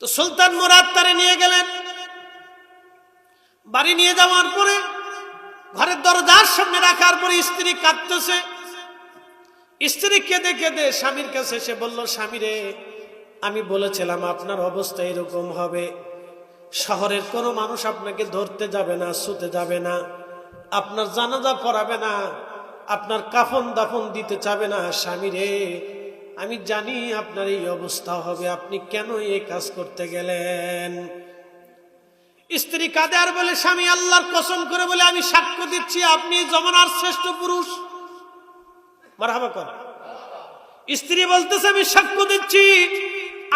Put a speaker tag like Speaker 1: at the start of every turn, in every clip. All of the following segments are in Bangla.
Speaker 1: তো সুলতান মুরাদ তারে নিয়ে গেলেন। বাড়ি নিয়ে যাওয়ার পরে ঘরের দরজার সামনে রাখার পরে স্ত্রী কাঁদতেছে। স্ত্রী কেঁদে কেঁদে স্বামীর কাছে এসে বলল, স্বামী রে, আমি বলেছিলাম আপনার অবস্থা এরকম হবে, শহরের কোনো মানুষ আপনাকে ধরতে যাবে না, ছুতে যাবে না, আপনার জানাজা পড়াবে না, আপনার কাফন দাফন দিতে চাবে না। স্বামী রে, আমি জানি আপনার এই অবস্থা হবে, আপনি কেন এই কাজ করতে গেলেন? স্ত্রী কাঁদে আর বলে, স্বামী আল্লাহর কসম করে বলে আমি সাক্ষ্য দিচ্ছি আপনি জমানার শ্রেষ্ঠ পুরুষ। মারহাবা কর। স্ত্রী বলতেছে, আমি সাক্ষ্য দিচ্ছি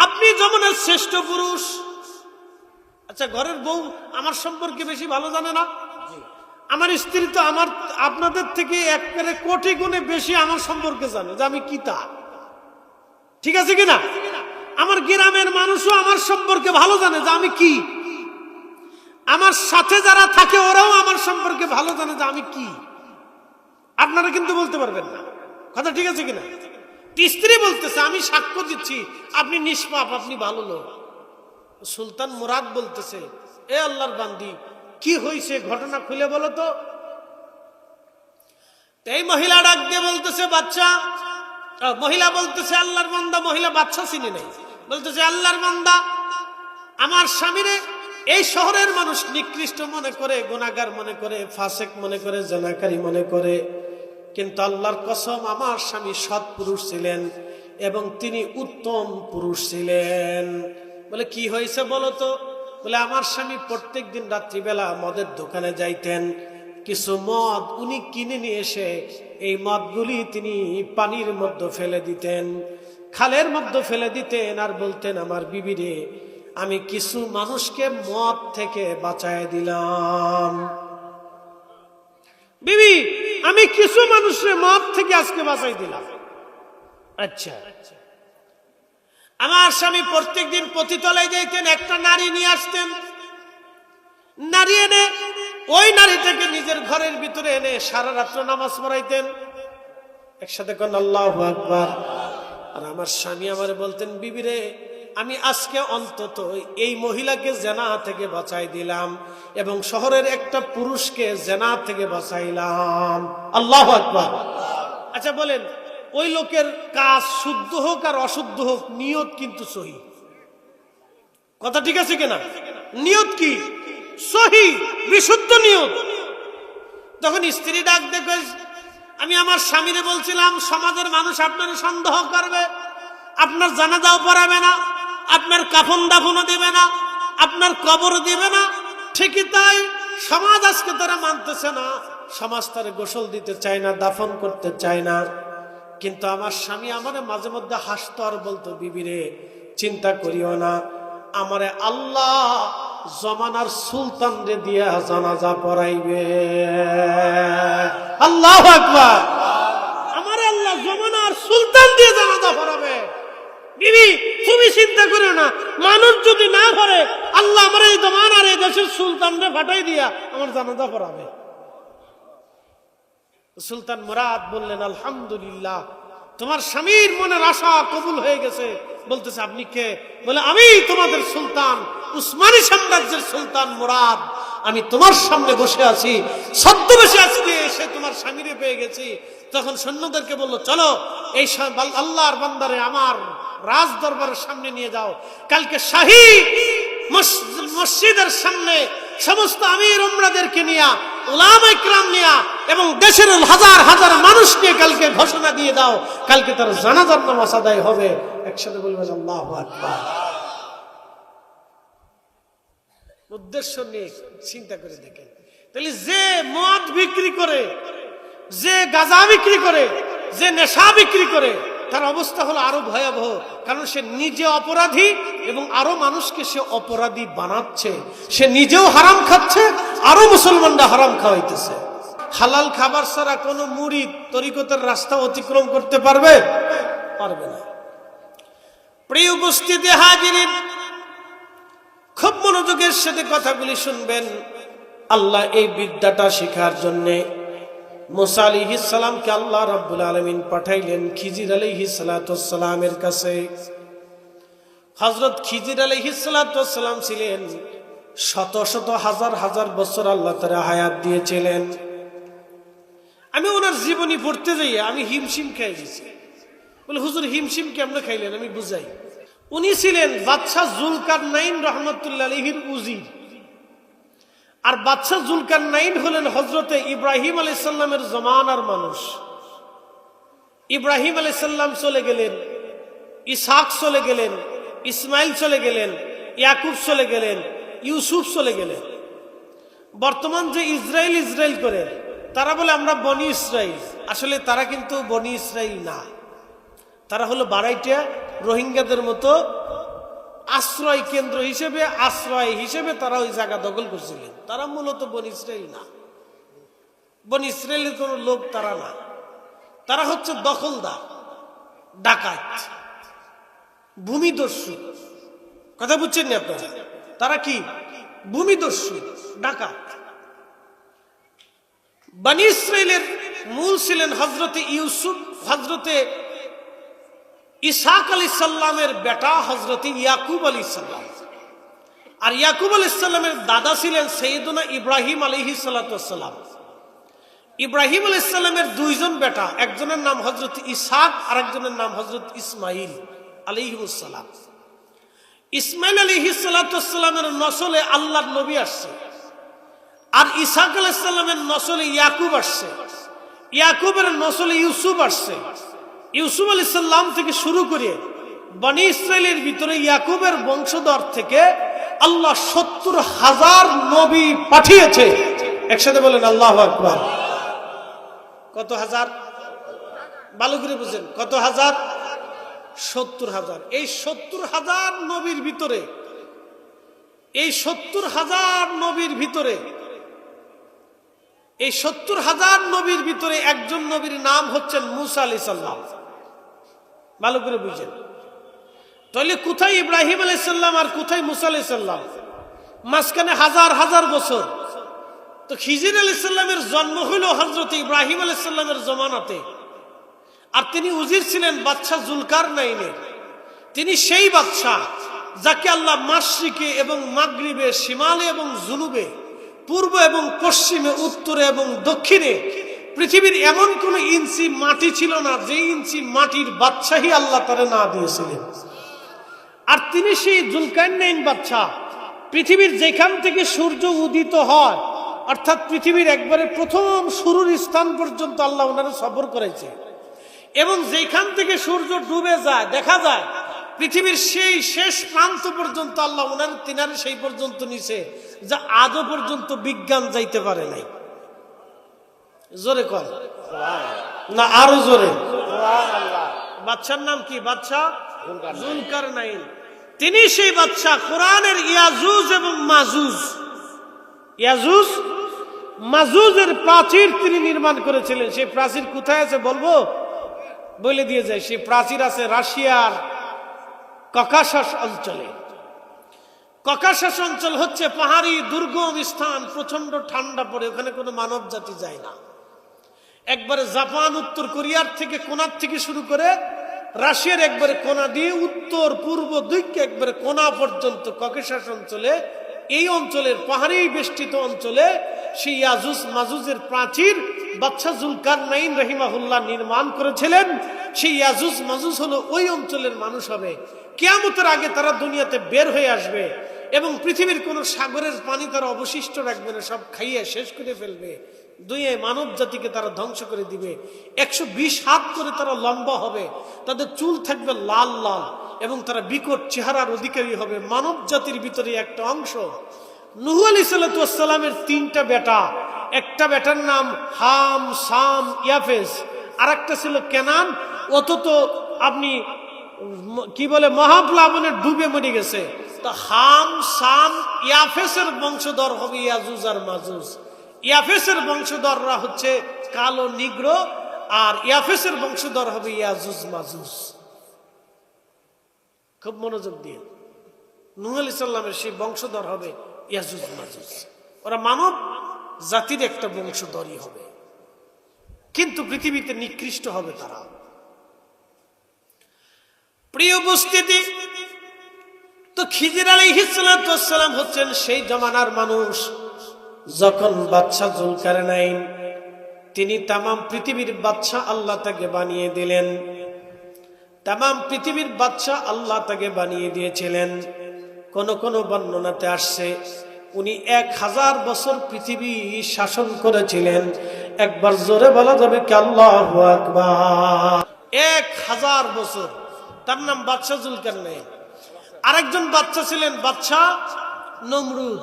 Speaker 1: আপনি জমানার শ্রেষ্ঠ পুরুষ। আচ্ছা, ঘরের বউ আমার সম্পর্কে বেশি ভালো জানে না? আমার স্ত্রী তো আপনাদের থেকে একেবারে কোটি গুণে বেশি আমার সম্পর্কে জানে যে আমি কি তা। ঠিক আছে কিনা? আমার গ্রামের মানুষও আমার সম্পর্কে ভালো জানে যে আমি কি। আমার সাথে যারা থাকে ওরাও আমার সম্পর্কে ভালো জানে যে আমি কি। আপনারা কিন্তু বলতে পারবেন না। কথা ঠিক আছে কিনা? স্ত্রী বলতেছে, আমি সাক্ষ্য দিচ্ছি আপনি নিষ্পাপ, আপনি ভালো লোক। সুলতান মুরাদ বলতেছে, এ আল্লাহর বান্দি, কি হয়েছে ঘটনা খুলে বলো তো। এই মহিলা ডাক দিয়ে বলতেছে, বাচ্চা। মহিলা বলতেছে, আল্লাহর বান্দা। মহিলা বাচ্চা চিনি নাই। বলতেছে, আল্লাহর বান্দা, আমার স্বামীরে এই শহরের মানুষ নিকৃষ্ট মনে করে, গুনাহগার মনে করে, ফাসেক মনে করে, জেনাকারী মনে করে, কিন্তু আল্লাহর কসম আমার স্বামী সৎ পুরুষ ছিলেন এবং তিনি উত্তম পুরুষ ছিলেন। বলে, কি হয়েছে বলো তো। বলে, আমার স্বামী প্রত্যেক দিন রাত্রিবেলা মদের দোকানে যাইতেন, কিছু মদ উনি কিনে নিয়ে এসে এই মদগুলি তিনি পানির মধ্যে ফেলে দিতেন, খালের মধ্যে ফেলে দিতেন, আর বলতেন, আমার বিবি রে, আমি কিছু মানুষকে মদ থেকে বাঁচায় দিলাম। বিবি, আমি কিছু মানুষের মদ থেকে আজকে বাঁচাই দিলাম। আচ্ছা, আমার স্বামী প্রত্যেকদিন পতিতলায় যাইতেন, একটা নারী নিয়ে আসতেন, নারী এনে ওই নারীটাকে নিজের ঘরের ভিতরে এনে সারা রাত্র নামাজ পড়াইতেন। একসাথে কোন আল্লাহু আকবার। আর আমার স্বামী আমার বলতেন, বিবি রে, আমি আজকে অন্তত এই মহিলাকে জেনা থেকে বাঁচাই দিলাম এবং শহরের একটা পুরুষকে জেনা থেকে বাঁচাইলাম। আল্লাহু আকবার। আচ্ছা বলেন, ওই লোকের কাজ শুদ্ধ হোক আর অশুদ্ধ হোক, নিয়ত কিন্তু সহি। কথা ঠিক আছে কিনা? নিয়ত কি? সহি, বিশুদ্ধ নিয়ত। তখন স্ত্রী ডাক দেখে, আমি আমার স্বামীরে বলছিলাম, সমাজের মানুষ আপনার সন্দেহ করবে, আপনার জানাজাও পড়াবে না, আপনার কাফন দাফনও দিবে না, আপনার কবর দিবে না। ঠিকই তাই, সমাজ আজকে তারা মানতেছে না, সমাজ তারা গোসল দিতে চায় না, দাফন করতে চায় না। কিন্তু আমার স্বামী আমারে মাঝে মধ্যে হাসতো আর বলতো, বিবিরে, চিন্তা করিও না, আমারে আল্লাহ জমানার সুলতান রে দিয়া জানাজা পড়াইবে। আল্লাহু আকবার। আমারে আল্লাহ জমানার সুলতান দিয়ে জানাজা পড়াবে। বিবি, তুমি চিন্তা করো না, মানুষ যদি না করে, আল্লাহ আমার এই জমানার এই দেশের সুলতানরে পাঠাই দিয়া আমার জানাজা পড়াবে। সুলতান মুরাদ বললেন, আলহামদুলিল্লাহ, তোমার স্বামীর মনের আশা কবুল হয়ে গেছে। বলতেছে, আপনি কে? বলে, আমি তোমাদের সুলতান, উসমানী সাম্রাজ্যের সুলতান মুরাদ। আমি তোমার সামনে বসে আছি, ছদ্মবেশে আজকে এসে তোমার স্বামীরে পেয়ে গেছি। তখন সৈন্যদেরকে বললো, চলো এই আল্লাহর বান্দারে আমার রাজ দরবারের সামনে নিয়ে যাও। কালকে শাহী মসজিদের সামনে সমস্ত আমির উমরাদেরকে নিয়ে, উলামা ইকরাম নিয়ে এবং দেশের হাজার হাজার মানুষ নিয়ে কালকে ঘোষণা দিয়ে দাও, কালকে তার জানাজার নামাজ আদায় হবে। একসাথে বলবেন আল্লাহু আকবার। উদ্দেশ্য নিয়ে চিন্তা করে দেখেন। তাহলে যে মদ বিক্রি করে, যে গাঁজা বিক্রি করে, যে নেশা বিক্রি করে, তার অবস্থা হলো আরো ভয়াবহ। কারণ সে নিজে অপরাধী এবং আরো মানুষকে সে অপরাধী বানাচ্ছে। সে নিজেও হারাম খাচ্ছে, আরো মুসলমানরা হারাম খাওয়াইতেছে। হালাল খাবার ছাড়া কোনো মুরিদ তরিকতের রাস্তা অতিক্রম করতে পারবে? পারবে না। প্রিয় উপস্থিতি হাজিরিন, খুব মনোযোগের সাথে কথাগুলি শুনবেন। আল্লাহ এই বিদ্যাটা শেখার জন্যে মুসা আলাইহিস সালামকে আল্লাহ রাব্বুল আলামিন পাঠাইলেন খিজির আলাইহিস সালামের কাছে। হযরত খিজির আলাইহিস সালাতু ওয়াস সালাম ছিলেন শত শত হাজার হাজার বছর আল্লাহ তাআলা হায়াত দিয়েছিলেন। আমি ওনার জীবনী পড়তে যাই আমি হিমশিম খেয়ে গেছি। বলে হুজুর হিমশিম কেমনে খাইলেন, আমি বুঝাই। উনি ছিলেন বাদশাহ জুলকারনাইন রাহমাতুল্লাহ আলাইহির উজির। আর বাদশাহ জুলকারনাইন হলেন হযরতে ইব্রাহিম আলাইহিস সালামের জমানার মানুষ। ইব্রাহিম আলাইহিস সালাম চলে গেলেন, ইসহাক চলে গেলেন, ইসমাইল চলে গেলেন, ইয়াকুব চলে গেলেন, ইউসুফ চলে গেলেন। বর্তমান যে ইসরায়েল করে তারা বলে আমরা বনি ইসরাইল, আসলে তারা কিন্তু বনি ইসরাইল না, তারা হলো বাড়াইটিয়া রোহিঙ্গাদের মতো আশ্রয় কেন্দ্র হিসেবে আশ্রয় হিসেবে তারা ওই জায়গা দখল করছিলেন। তারা মূলত বনি ইসরাইল না, বনি ইসরায়েলের কোন লোক তারা না, তারা হচ্ছে দখলদার, ডাকাত, ভূমিদস্যু। কথা বুঝছেন না আপনারা? তারা কি ভূমিদস্যু, ডাকাত। বনি ইসরায়েলের মূল ছিলেন হযরতে ইউসুফ, হযরতে ইসহাক আলাইহিস সালামের বেটা হযরতে ইয়াকুব আলাইহিস সালাম। আর ইয়াকুব আলাইহিস সালামের দাদা ছিলেন সাইয়েদুনা ইব্রাহিম আলাইহিস সালাতু ওয়াস সালাম। ইব্রাহিম আলাইহিস সালামের দুইজন বেটা, একজনের নাম হযরত ইসহাক আর একজনের নাম হযরত ইসমাইল আলাইহিস সালাম। ইসমাইল আলাইহিস সালাতু ওয়াস সালামের নসলে আল্লাহর নবী আসছে, আর ইসহাক আলাইহিস সালামের নসলে ইয়াকুব আসছে, ইয়াকুবের নসলে ইউসুফ আসছে। ইউসুফ আলাইহিস সালাম থেকে শুরু করে বনি ইসরাইলের ভিতরে ইয়াকুবের বংশধর থেকে আল্লাহ ৭০,০০০ নবী পাঠিয়েছে। একসাথে বলেন আল্লাহু আকবার। কত হাজার? ভালো করে বুঝেন, কত হাজার? ৭০,০০০। এই ৭০,০০০ নবীর ভিতরে, এই ৭০,০০০ নবীর ভিতরে, এই ৭০,০০০ নবীর ভিতরে একজন নবীর নাম হচ্ছেন মূসা আলাইহিস সালাম। ভালো করে বুঝেন। তাহলে কোথায় ইব্রাহিম আলাইহিস সালাম আর কোথায় মূসা আলাইহিস সালাম? মাঝখানে হাজার হাজার বছর। তো খিজির আলাইহিস সালামের জন্ম হইল হযরত ইব্রাহিম আলাইহিস সালামের জমানাতে, আর তিনি উজির ছিলেন বাদশাহ জুলকারনাইনের। তিনি সেই বাদশাহ যাকে আল্লাহ মাশরিকে এবং মাগরিবে, শিমালে এবং জুনুবে, পূর্ব এবং পশ্চিমে, উত্তরে এবং দক্ষিণে পৃথিবীর এমন কোন ইঞ্চি মাটি ছিল না যে ইঞ্চি মাটির বাদশাহী আল্লাহ তারে না দিয়েছিলেন। আর তিনি সেই জুলকারনাইন বাদশাহ, পৃথিবীর যেখান থেকে সূর্য উদিত হয়, অর্থাৎ পৃথিবীর একবারে প্রথম শুরুর স্থান পর্যন্ত আল্লাহ ওনারা সফর করেছে, এবং যেখান থেকে সূর্য ডুবে যায় দেখা যায় পৃথিবীর সেই শেষ প্রান্ত পর্যন্ত আল্লাহ ওনার তিনারে সেই পর্যন্ত নিছে, যা আজও পর্যন্ত বিজ্ঞান যাইতে পারে নাই। জোরে কর না, আরো জোরে। বাদশার নাম কি? বাদশাহ জুলকারনাইন। তিনি সেই বাদশাহ কোরআনের ইয়াজুজ এবং মাজুজ, ইয়াজুজ মাজুজের প্রাচীর তিনি নির্মাণ করেছিলেন। সেই প্রাচীর কোথায় আছে বলবো? বলে দিয়ে যায়। সেই প্রাচীর আছে রাশিয়ার ককাসাস অঞ্চলে। ককাসাস অঞ্চল হচ্ছে পাহাড়ি দুর্গম স্থান, প্রচন্ড ঠান্ডা পড়ে, ওখানে কোনো মানব জাতি যায় না। একবারে জাপান, উত্তর কোরিয়ার থেকে কোণার থেকে শুরু করে রাশিয়ার একবারে কোণা দিয়ে উত্তর পূর্ব দিকে একবারে কোণা পর্যন্ত ককেশাস অঞ্চলে, এই অঞ্চলের পাহাড়ি বেষ্টিত অঞ্চলে সেই ইয়াজুজ মাজুজের প্রাচীর বাদশাহ জুলকারনাইন রাহিমাহুল্লাহ নির্মাণ করেছিলেন। সেই ইয়াজুজ মাজুজ হলো ওই অঞ্চলের মানুষ হবে। কিয়ামতের আগে তারা দুনিয়াতে বের হয়ে আসবে এবং পৃথিবীর কোন সাগরের পানি তারা অবশিষ্ট রাখবে না, সব খাইয়ে শেষ করে ফেলবে। দুনিয়ায় মানব জাতিকে তারা ধ্বংস করে দিবে। ১২০ হাত করে তারা লম্বা হবে, তাদের চুল থাকবে লাল লাল, এবং তারা বিকট চেহারার অধিকারী হবে। মানব জাতির ভিতরে একটা অংশ। নূহ আলাইহিস সালাতু ওয়াস সালামের ৩টা বেটা, একটা বেটার নাম হাম, সাম, ইয়াফেস, আর একটা ছিল কেনান। অত তো আপনি কি বলে মহাপ্লাবনে ডুবে মরে গেছে। তো হাম, সাম, ইয়াফেসের বংশধর হবে ইয়াজুজ আর মাজুজ। ইয়াফেসের বংশধররা হচ্ছে কালো নিগ্রো, আর ইয়াফেসের বংশধর হবে ইয়াজুজ মাজুজ। খুব মনোযোগ দিয়ে, নূহ আলাইহিস সালামের সেই বংশধর হবে ইয়াজুজ মাজুজ। ওরা মানব জাতির একটা বংশধরই হবে, কিন্তু পৃথিবীতে নিকৃষ্ট হবে তারা। প্রিয় উপস্থিতি, তো খিজির আলাইহিস সালাম হচ্ছেন সেই জমানার মানুষ যখন বাদশা জুলকারনাইন তিনি তাম পৃথিবীর বাদশা আল্লাহ তাকে বানিয়ে দিলেন, তাম পৃথিবীর বাদশা আল্লাহ তাকে বানিয়ে দিয়েছিলেন। কোন কোন বর্ণনাতে আসছে উনি 1000 বছর পৃথিবী শাসন করেছিলেন। একবার জোরে বলা যাবে কি আল্লাহু আকবার। 1000 বছর, তার নাম বাদশা জুলকারনাইন। আরেকজন বাদশা ছিলেন বাদশা নমরুদ,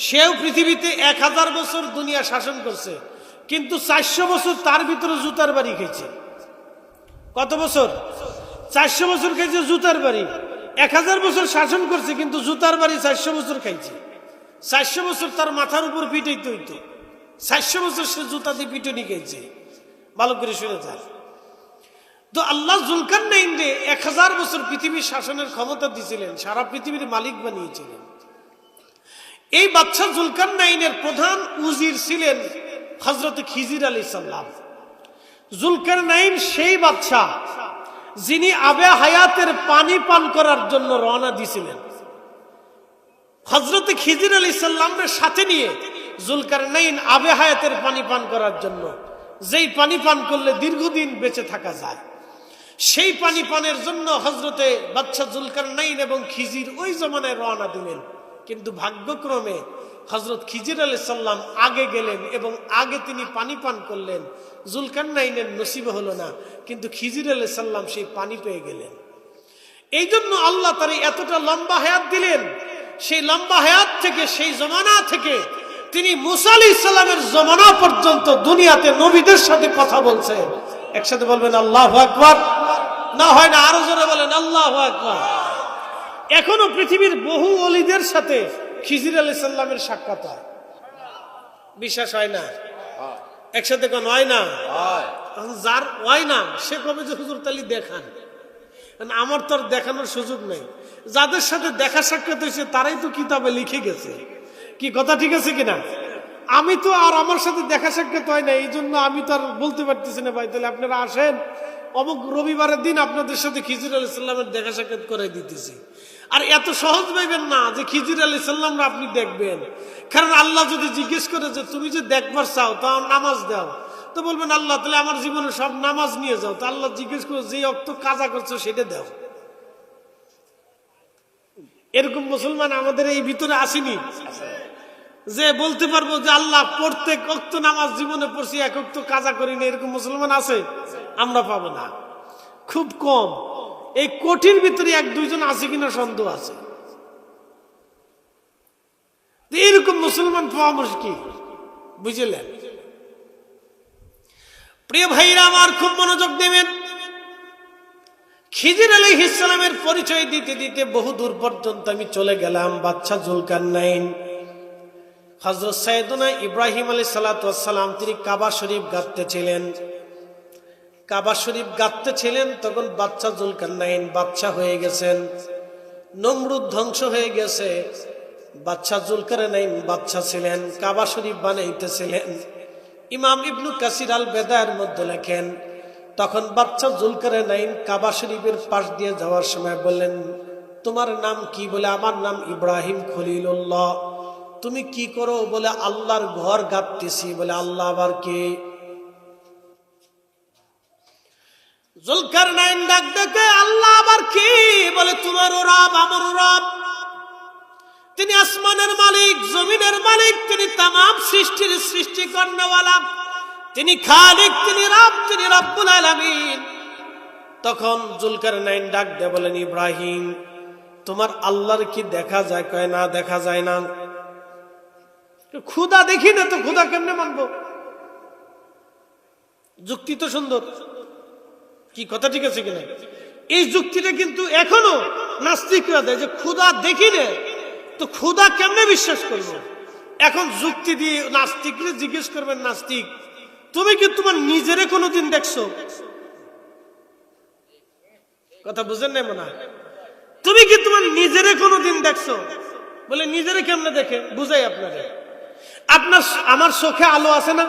Speaker 1: সেও পৃথিবীতে 1000 বছর দুনিয়া শাসন করছে, কিন্তু 400 বছর তার ভিতরে জুতার বাড়ি খেয়েছে। কত বছর? 400 বছর খেয়েছে জুতার বাড়ি। 1000 বছর শাসন করছে, কিন্তু জুতার বাড়ি 400 বছর খাইছে। 400 বছর তার মাথার উপর পিটাইতে হইতো, 400 বছর সে জুতা দিয়ে পিটুনি খেয়েছে। ভালো করে শুনে যান। তো আল্লাহ জুলকারনাইনকে 1000 বছর পৃথিবীর শাসনের ক্ষমতা দিয়েছিলেন, সারা পৃথিবীর মালিক বানিয়েছিলেন। এই বাদশা জুলকারনাইনের প্রধান উজির ছিলেন হযরত খিজির আলাইহিস সালাম। জুলকারনাইন সেই বাদশা যিনি আবে হায়াতের পানি পান করার জন্য রওনা দিয়েছিলেন। হযরত খিজির আলাইহিস সালামের সাথে নিয়ে জুলকারনাইন আবে হায়াতের পানি পান করার জন্য, যেই পানি পান করলে দীর্ঘদিন বেঁচে থাকা যায়, সেই পানি পানের জন্য হযরতে বাদশা জুলকারনাইন এবং খিজির ওই জমানায় রওনা দিলেন। কিন্তু ভাগ্যক্রমে হযরত খিজির আলাইহিস সালাম আগে গেলেন এবং আগে তিনি পানি পান করলেন। জুলকারনাইনের নসিব হলো না, কিন্তু খিজির আলাইহিস সালাম সেই পানি পেয়ে গেলেন। এই জন্য আল্লাহ তার এতটা লম্বা হায়াত দিলেন। সেই লম্বা হায়াত থেকে, সেই জমানা থেকে তিনি মুসা আলাইহিস সালামের জমানা পর্যন্ত দুনিয়াতে নবীদের সাথে কথা বলছে। একসাথে বলবেন আল্লাহু আকবার। না হয় না, আরো জোরে বলেন আল্লাহু আকবার। এখনো পৃথিবীর বহু ওলিদের সাথে খিজির আলাইহিস সালামের সাক্ষাৎ হয়। বিশ্বাস হয় না? একসাথে কোন হয় না? যার হয় না সে কবে যে হুজুর তালি দেখান, আমার তো আর দেখানোর সুযোগ নেই। যাদের সাথে দেখা সাক্ষাৎ হয়েছে তারাই তো কিতাবে লিখে গেছে। কি কথা ঠিক আছে কিনা? আমি তো আর আমার সাথে দেখা সাক্ষাৎ হয় না, এই জন্য আমি তো আর বলতে পারতেছি না। ভাই তাহলে আপনারা আসেন, অমুক রবিবারের দিন আপনাদের সাথে খিজির আলাইহিস সালামের দেখা সাক্ষাৎ করে দিতেছি। আর এত সহজ ভাবেন না যে খিজির আলাইহিস সালামরা আপনি দেখবেন। কারণ আল্লাহ যদি জিজ্ঞেস করে যে তুমি যে দেখবার চাও তা নামাজ দাও, তো বলবেন আল্লাহ তাহলে আমার জীবনে সব নামাজ নিয়ে যাও। তো আল্লাহ জিজ্ঞেস করে যে অক্ত কাজা করছো সেটা দাও। এরকম মুসলমান আমাদের এই ভিতরে আসেনি যে বলতে পারবো যে আল্লাহ প্রত্যেক ওয়াক্ত নামাজ জীবনে পড়ছি, এক ওয়াক্ত কাজা করিনি। এরকম মুসলমান আছে? আমরা পাবো না, খুব কম। এই কোটির ভিতরে 1-2 জন আছে কিনা সন্দেহ আছে। এরকম মুসলমান পাওয়া মুশকিল, বুঝলেন? প্রিয় ভাইরা আমার, খুব মনোযোগ দেবেন। খিজির আলাইহিস সালামের পরিচয় দিতে দিতে বহু দূর পর্যন্ত আমি চলে গেলাম। বাদশা জুলকারনাইন হযরত সাইয়েদনা ইব্রাহিম আলাইহিস সালাতু ওয়াস সালাম তিনি কাবা শরীফ গাঁথতেছিলেন। কাবা শরীফ গাঁথতেছিলেন তখন বাদশা জুলকারনাইন বাদশা হয়ে গেছেন। নমরুদ ধ্বংস হয়ে গেছে, বাদশা জুলকারনাইন বাদশা ছিলেন, কাবা শরীফ বানাইতেছিলেন। ইমাম ইবনু কাসির আল বেদায়ের মধ্যে লেখেন, তখন বাদশা জুলকারনাইন কাবা শরীফের পাশ দিয়ে যাওয়ার সময় বললেন, তোমার নাম কি? বলে আমার নাম ইব্রাহিম খলিলুল্লাহ। তুমি কি করো? বলে আল্লাহর ঘর গাঁথতেছি। বলে আল্লাহ আবার কে? জুলকারনাইন ডাক দেখে, আল্লাহ আবার কি? বলে তোমারও রব আমারও রব। তিনি আসমানের মালিক, জমিনের মালিক, তিনি তামাম সৃষ্টির সৃষ্টিকর্তাওয়ালা, তিনি খালিক, তিনি রব, তিনি রব্বুল আলামিন। তখন জুলকারনাইন ডাক দিয়ে বলেন, ইব্রাহিম তোমার আল্লাহর কি দেখা যায়? কয় না, দেখা যায় না। খুদা দেখি না তো খুদা কেমনে মানবো? যুক্তি তো সুন্দর, কি কথা ঠিক আছে কিনা? এই যুক্তিটা কিন্তু এখনো নাস্তিকরা দেয় যে খুদা দেখি না তো খুদা কেমনে বিশ্বাস করবো। এখন যুক্তি দিয়ে নাস্তিকরে জিজ্ঞেস করবেন, নাস্তিক তুমি কি তোমার নিজেরে কোনোদিন দেখছো? কথা বুঝেন না মনে হয়? তুমি কি তোমার নিজেরে কোনোদিন দেখছো? বলে নিজেরে কেমনে দেখে বুঝাই আপনারে। আপনার আমার চোখে আলো আছে না?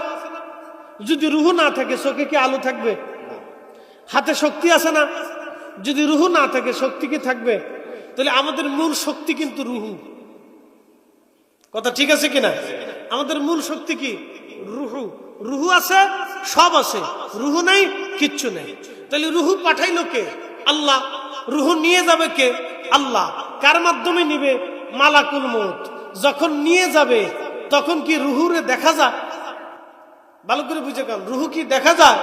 Speaker 1: যদি রুহু না থাকে চোখে কি আলো থাকবে? হাতে শক্তি আছে না? যদি রুহু না থাকে শক্তি কি থাকবে? তাহলে আমাদের মূল শক্তি কিন্তু রুহু। কথা ঠিক আছে কিনা? আমাদের মূল শক্তি কি? রুহু। রুহু আছে, সব আছে, রুহু নাই, কিচ্ছু নেই। তাহলে রুহু পাঠাইলো কে? আল্লাহ। রুহু নিয়ে যাবে কে? আল্লাহ। কার মাধ্যমে নিবে? মালাকুল মউত। যখন নিয়ে যাবে তখন কি রুহুরে দেখা যায়? ভালো করে বুঝে কান, রুহু কি দেখা যায়?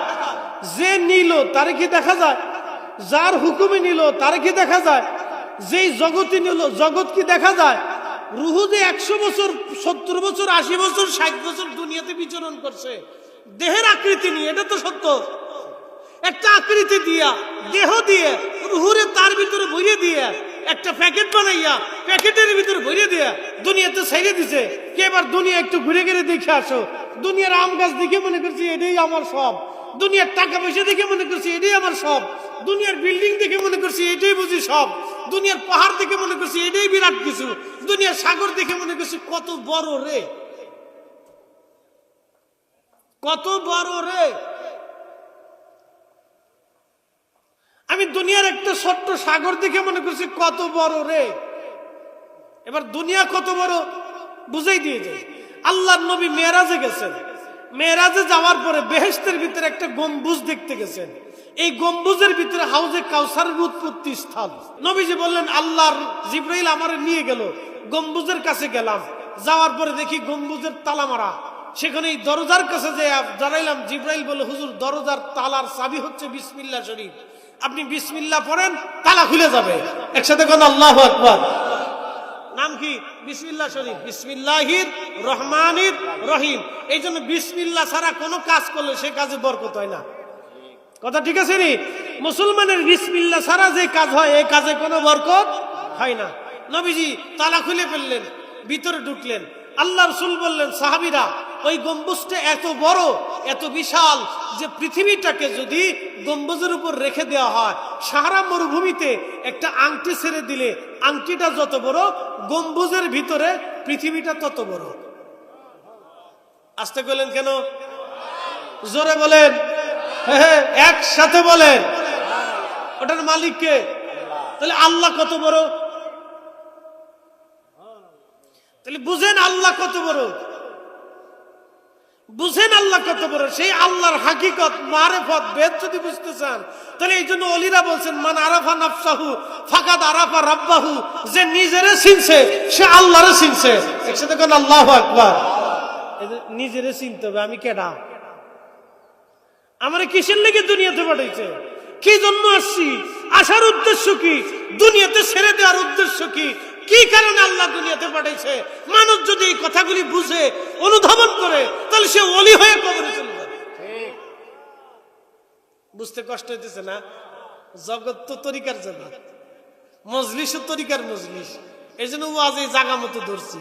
Speaker 1: যে নিল তারে কি দেখা যায়? যার হুকুমে নিল তারে কি দেখা যায়? যেই জগতে নিল জগৎ কি দেখা যায়? রুহু যে 100 বছর, 70 বছর, 80 বছর, 60 বছর দুনিয়াতে বিচরণ করছে দেহের আকৃতি নিয়ে, এটা তো সত্য। একটা আকৃতি দিয়া, দেহ দিয়ে, রুহুরে তার ভিতরে ভরিয়ে দিয়ে একটা প্যাকেট বানাইয়া প্যাকেটের ভিতরে ভরিয়ে দিয়া দুনিয়াতে ছেড়ে দিছে। কে এবার দুনিয়া একটু ঘুরে ঘুরে দেখে আসো। দুনিয়ার আম গাছ দেখে মনে করছি এটাই আমার সব। দুনিয়ার টাকা পয়সা দেখে মনে করছি এটাই আমার সব। দুনিয়ার বিল্ডিং দেখে মনে করছি এটাই বুঝি সব। দুনিয়ার পাহাড় দেখে মনে করছি এটাই বিরাট কিছু। দুনিয়ার সাগর দেখে মনে করছি কত বড় রে, কত বড় রে। আমি দুনিয়ার একটা ছোট্ট সাগর দেখে মনে করছি কত বড় রে। এবার দুনিয়া কত বড় বুঝাই দিয়ে যায়। আল্লাহর নবী মেরাজে গেছেন। মেরাজে যাওয়ার পরে বেহেশতের ভিতরে একটা গম্বুজ দেখতে গেছেন। এই গম্বুজের ভিতরে হাউজে কাউসারের উৎপত্তি স্থল। নবীজি বললেন, আল্লাহর জিবরাইল আমারে নিয়ে গেল, গম্বুজের কাছে গেলাম। যাওয়ার পরে দেখি গম্বুজের তালা মারা। সেখানে এই দরজার কাছে যে দাঁড়াইলাম, জিবরাইল বলে, হুজুর দরজার তালার চাবি হচ্ছে বিসমিল্লাহ শরীফ, আপনি বিসমিল্লাহ পড়েন তালা খুলে যাবে। একসাথে কোন আল্লাহু আকবার। নাম কি? বিসমিল্লাহ শরীফ, বিসমিল্লাহির রহমানির রহিম। এই জন্য বিসমিল্লাহ ছাড়া কোনো কাজ করলে সে কাজে বরকত হয় না। কথা ঠিক আছে নি? মুসলমানের বিসমিল্লাহ ছাড়া যে কাজ হয় এই কাজে কোনো বরকত হয় না। নবীজি তালা খুলে ফেললেন, ভিতরে ঢুকলেন। আল্লাহ রাসূল বললেন, সাহাবীরা ওই গম্বুজটা এত বড়, এত বিশাল যে পৃথিবীটাকে যদি গম্বুজের উপর রেখে দেওয়া হয়, সাহারা মরুভূমিতে একটা আংটি ছেড়ে দিলে আংটিটা যত বড়, গম্বুজের ভিতরে পৃথিবীটা তত বড়। আস্তে বলেন কেন? জোরে বলেন, হ্যাঁ একসাথে বলেন। ওটার মালিক কে? তাহলে আল্লাহ কত বড়। তাহলে বুঝেন আল্লাহ কত বড়, বুঝেন আল্লাহ কত বড়। সেই আল্লাহর হাকিকত মারেফত বেদ যদি বুঝতে চান, তাহলে এই জন্য ওলিরা বলছেন, মান আরাফা নাফসাহু ফাকাদ আরাফা রাব্বাহু। যে নিজেরে চিনছে সে আল্লাহরে চিনছে। একসাথে কোন আল্লাহু আকবার। নিজেরে চিনতে হবে, আমি কেডা, আমারে কিসের লেগে দুনিয়াতে পাঠাইছে, কি জন্য আসছি, আসার উদ্দেশ্য কি, দুনিয়াতে ছেড়ে দেওয়ার উদ্দেশ্য কি, কি কারণে আল্লাহ দুনিয়াতে পাঠাইছে। মানুষ যদি এই কথাগুলি বুঝে, অনুধাবন করে, তাহলে সে ওলি হয়ে কবরে চলে যাবে। বুঝতে কষ্ট হইতেছে না? জগৎ তো তরিকার জগৎ, মজলিসও তরিকার মজলিস। এই জন্য আজ এই জায়গা মতো ধরছি।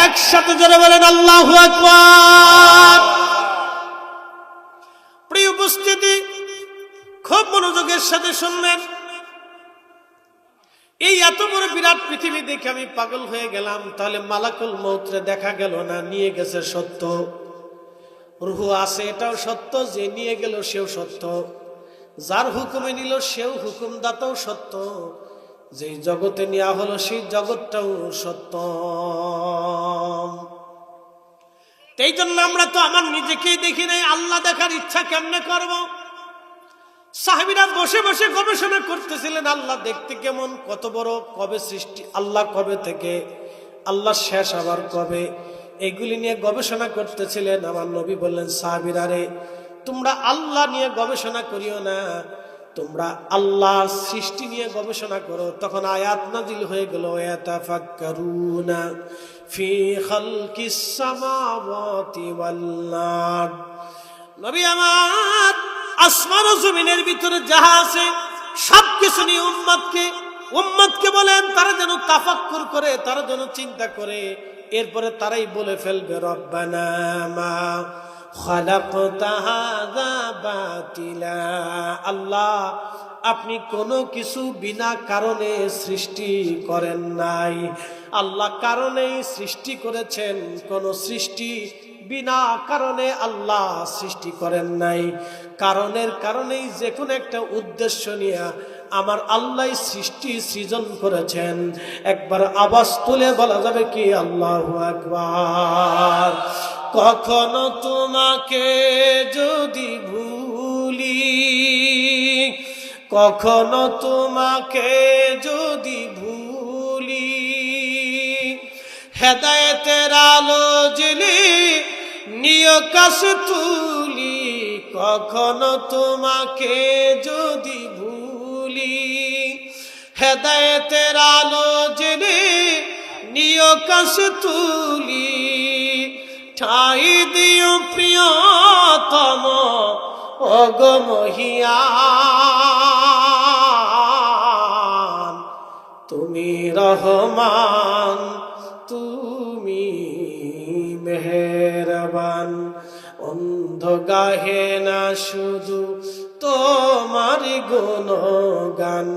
Speaker 1: একসাথে যারা বলেন আল্লাহু আকবার। প্রিয় উপস্থিতি, খুব মনোযোগের সাথে শুনবেন। এই এত বড় বিরাট পৃথিবী দেখে আমি পাগল হয়ে গেলাম। তাহলে মালাকুল মউতরে দেখা গেল না, নিয়ে গেছে সত্য। রূহ আছে এটাও সত্য, যে নিয়ে গেল সেও সত্য, যার হুকুমে নিল সেও হুকুমদাতাও সত্য, যেই জগতে নেওয়া হলো সেই জগৎটাও সত্য। এই জন্য আমরা তো আমার নিজেকেই দেখি নাই, আল্লাহ দেখার ইচ্ছা কেমনে করব? সাহাবীরা বসে বসে গবেষণা করতেছিলেন, আল্লাহ দেখতে কেমন, কত বড়, কবে সৃষ্টি, আল্লাহ কবে থেকে, আল্লাহ শেষ আবার কবে, এগুলি নিয়ে গবেষণা করতেছিলেন। আমার নবী বললেন, সাহাবীরা রে, তোমরা আল্লাহ নিয়ে গবেষণা করিও না, তোমরা আল্লাহ সৃষ্টি নিয়ে গবেষণা করো। তখন আয়াত নাজিল হয়ে গেল, ইয়াতাফাক্কারুনা ফি খালকিস সামাওয়াতি ওয়াল আরদ। নবী আমার, আসমান ও জমিনের ভিতরে যাহা আছে সবকিছু নিয়ে উম্মতকে বলেন, তারা যেন তাফাক্কুর করে, তারা যেন চিন্তা করে। এরপরে তারাই বলে ফেলবে, রব্বানা মা খালাকতা হাযা বাতিলা। আল্লাহ, আপনি কোনো কিছু বিনা কারণে সৃষ্টি করেন নাই। আল্লাহ কারণেই সৃষ্টি করেছেন, কোন সৃষ্টি বিনা কারণে আল্লাহ সৃষ্টি করেন নাই। কারণের কারণেই যে কোনো একটা উদ্দেশ্য নিয়ে আমার আল্লাহ সৃষ্টি সৃজন করেছেন। একবার আওয়াজ তুলে বলা যাবে কি আল্লাহু আকবার। কখনো তোমাকে যদি ভুলি, কখনো তোমাকে যদি ভুলি, হেদায়েতের আলো জ্বেলে নিয় কাছে তুলি। কখনো তোমাকে যদি ভুলি, হেদায়েতের আলো জ্বেলে নিয় কাছে তুলি। ঠাই দিও প্রিয়তম ওগো মহিয়ান, তুমি রহমান তুমি মেহেরবান। অন্ধ গাহে না শুধু তোমার গুণগান,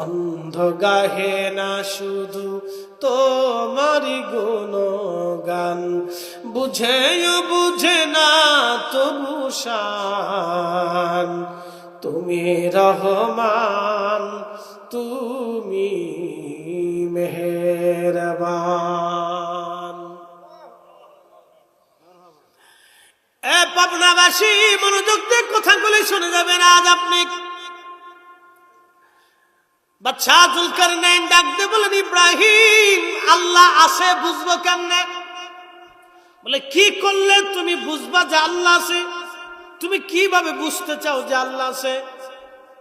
Speaker 1: অন্ধ গাহে না শুধু তোমার গুণগান। বুঝেও বুঝে না তবু শান, তুমি রহমান তুমি মেহেরবান। এ পাবনাবাসী মনোযোগ দিয়ে কথাগুলি শুনে যাবেন। আজ আপনি বাদশাহ জুলকারনাইন ডাক দিয়ে বলেন, ইব্রাহিম আল্লাহ আছে বুঝবো কেমনে? বলে কি করলে তুমি বুঝবা যে আল্লাহ আছে? তুমি কিভাবে বুঝতে চাও যে আল্লাহ আছে?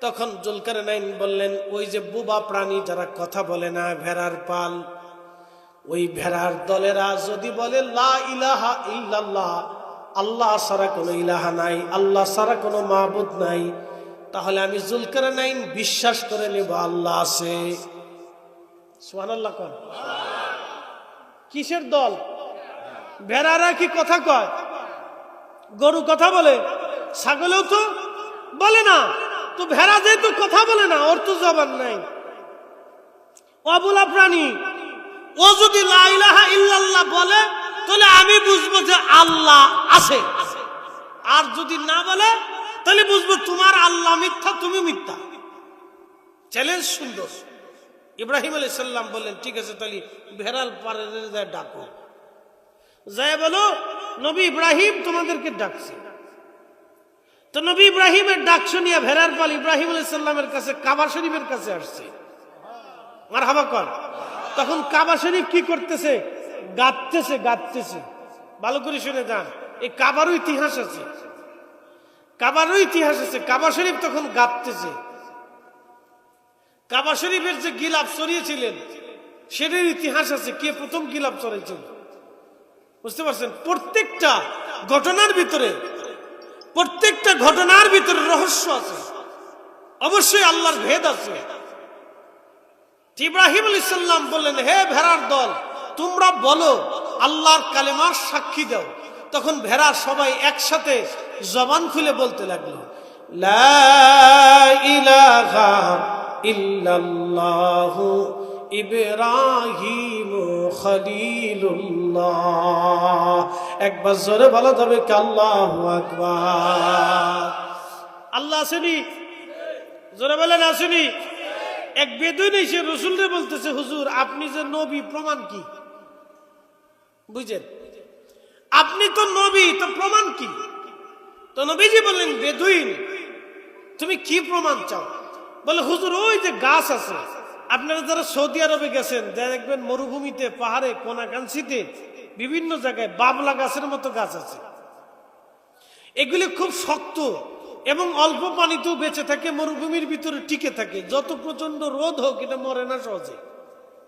Speaker 1: তখন জুলকারনাইন বললেন, ওই যে বোবা প্রাণী যারা কথা বলে না, ভেড়ার পাল, ওই ভেড়ার দলেরা যদি বলে লা ইলাহা ইল্লাল্লাহ, আল্লাহ ছাড়া কোনো ইলাহা নাই, আল্লাহ ছাড়া কোনো মাবুদ নাই, তাহলে আমি জুলকারনাইন বিশ্বাস করে নেব আল্লাহ আছে। সুবহানাল্লাহ কোন? কিসের দল? ভেড়ারা কি কথা কয়? গরু কথা বলে, ছাগলেও তো বলে না। তো ভেড়া যেহেতু কথা বলে না, ওর তো জবান নাই, অবলা প্রাণী, ও যদি লা ইলাহা ইল্লাল্লাহ বলে তাহলে আমি বুঝবো যে আল্লাহ আছে। আর যদি না বলে তাহলে বুঝবো তোমার আল্লাহ মিথ্যা, তুমি মিথ্যা। চ্যালেঞ্জ সুন্দর। ইব্রাহিম আলাইহিস সালাম বললেন, ঠিক আছে তাহলে ভেড়াল পারে ডাকো, যাই বলো নবী ইব্রাহিম তোমাদেরকে ডাকছে। তো নবী ইব্রাহিমের ডাক শুনিয়া ভেড়ার পাল ইব্রাহিম আলাইহিস সালামের কাছে কাবা শরীফের কাছে আসছে। মারহাবা কর। তখন কাবা শরীফ কি করতেছে? গাঁথতেছে, গাঁথতেছে। ভালো করে শুনে যান, এই কাবারও ইতিহাস আছে, কাবারও ইতিহাস আছে। কাবা শরীফ তখন গাঁথতেছে। কাবা শরীফের যে গিলাফ চড়িয়েছিলেন সেটার ইতিহাস আছে, কে প্রথম গিলাফ চড়াইছিল। বুঝতে পারছেন? প্রত্যেকটা ঘটনার ভিতরে রহস্য আছে, অবশ্যই আল্লাহর ভেদ আছে। ইব্রাহিম আলাইহিস সালাম বললেন, হে ভেড়ার দল, তোমরা বলো আল্লাহর কালেমার সাক্ষী দাও। তখন ভেড়া সবাই একসাথে জবান খুলে বলতে লাগলো, লা ইলাহা ইল্লাল্লাহু ইব্রাহিম খলিলুল্লাহ। একবার জোরে বলা যাবে কি আল্লাহু আকবার। আল্লাহ আসেনি? জোরে বলেন আসেনি? এক বেদুইন এসে রাসূলকে বলতেছে, হুজুর আপনি যে নবী, প্রমাণ কি? বুঝেন, আপনি তো নবী, তো প্রমাণ কি? তো নবীজি বললেন, বেদুইন তুমি কি প্রমাণ চাও? বলে, হুজুর ওই যে গাছ আছে, আপনারা যারা সৌদি আরবে গেছেন দেখবেন মরুভূমিতে, পাহাড়ে, কোনাকাঞ্চিতে বিভিন্ন জায়গায় বাবলা গাছের মতো গাছ আছে। এগুলি খুব শক্ত এবং অল্প পানিতেও বেঁচে থাকে, মরুভূমির ভিতরে টিকে থাকে। যত প্রচন্ড রোদ হোক এটা মরে না সহজে,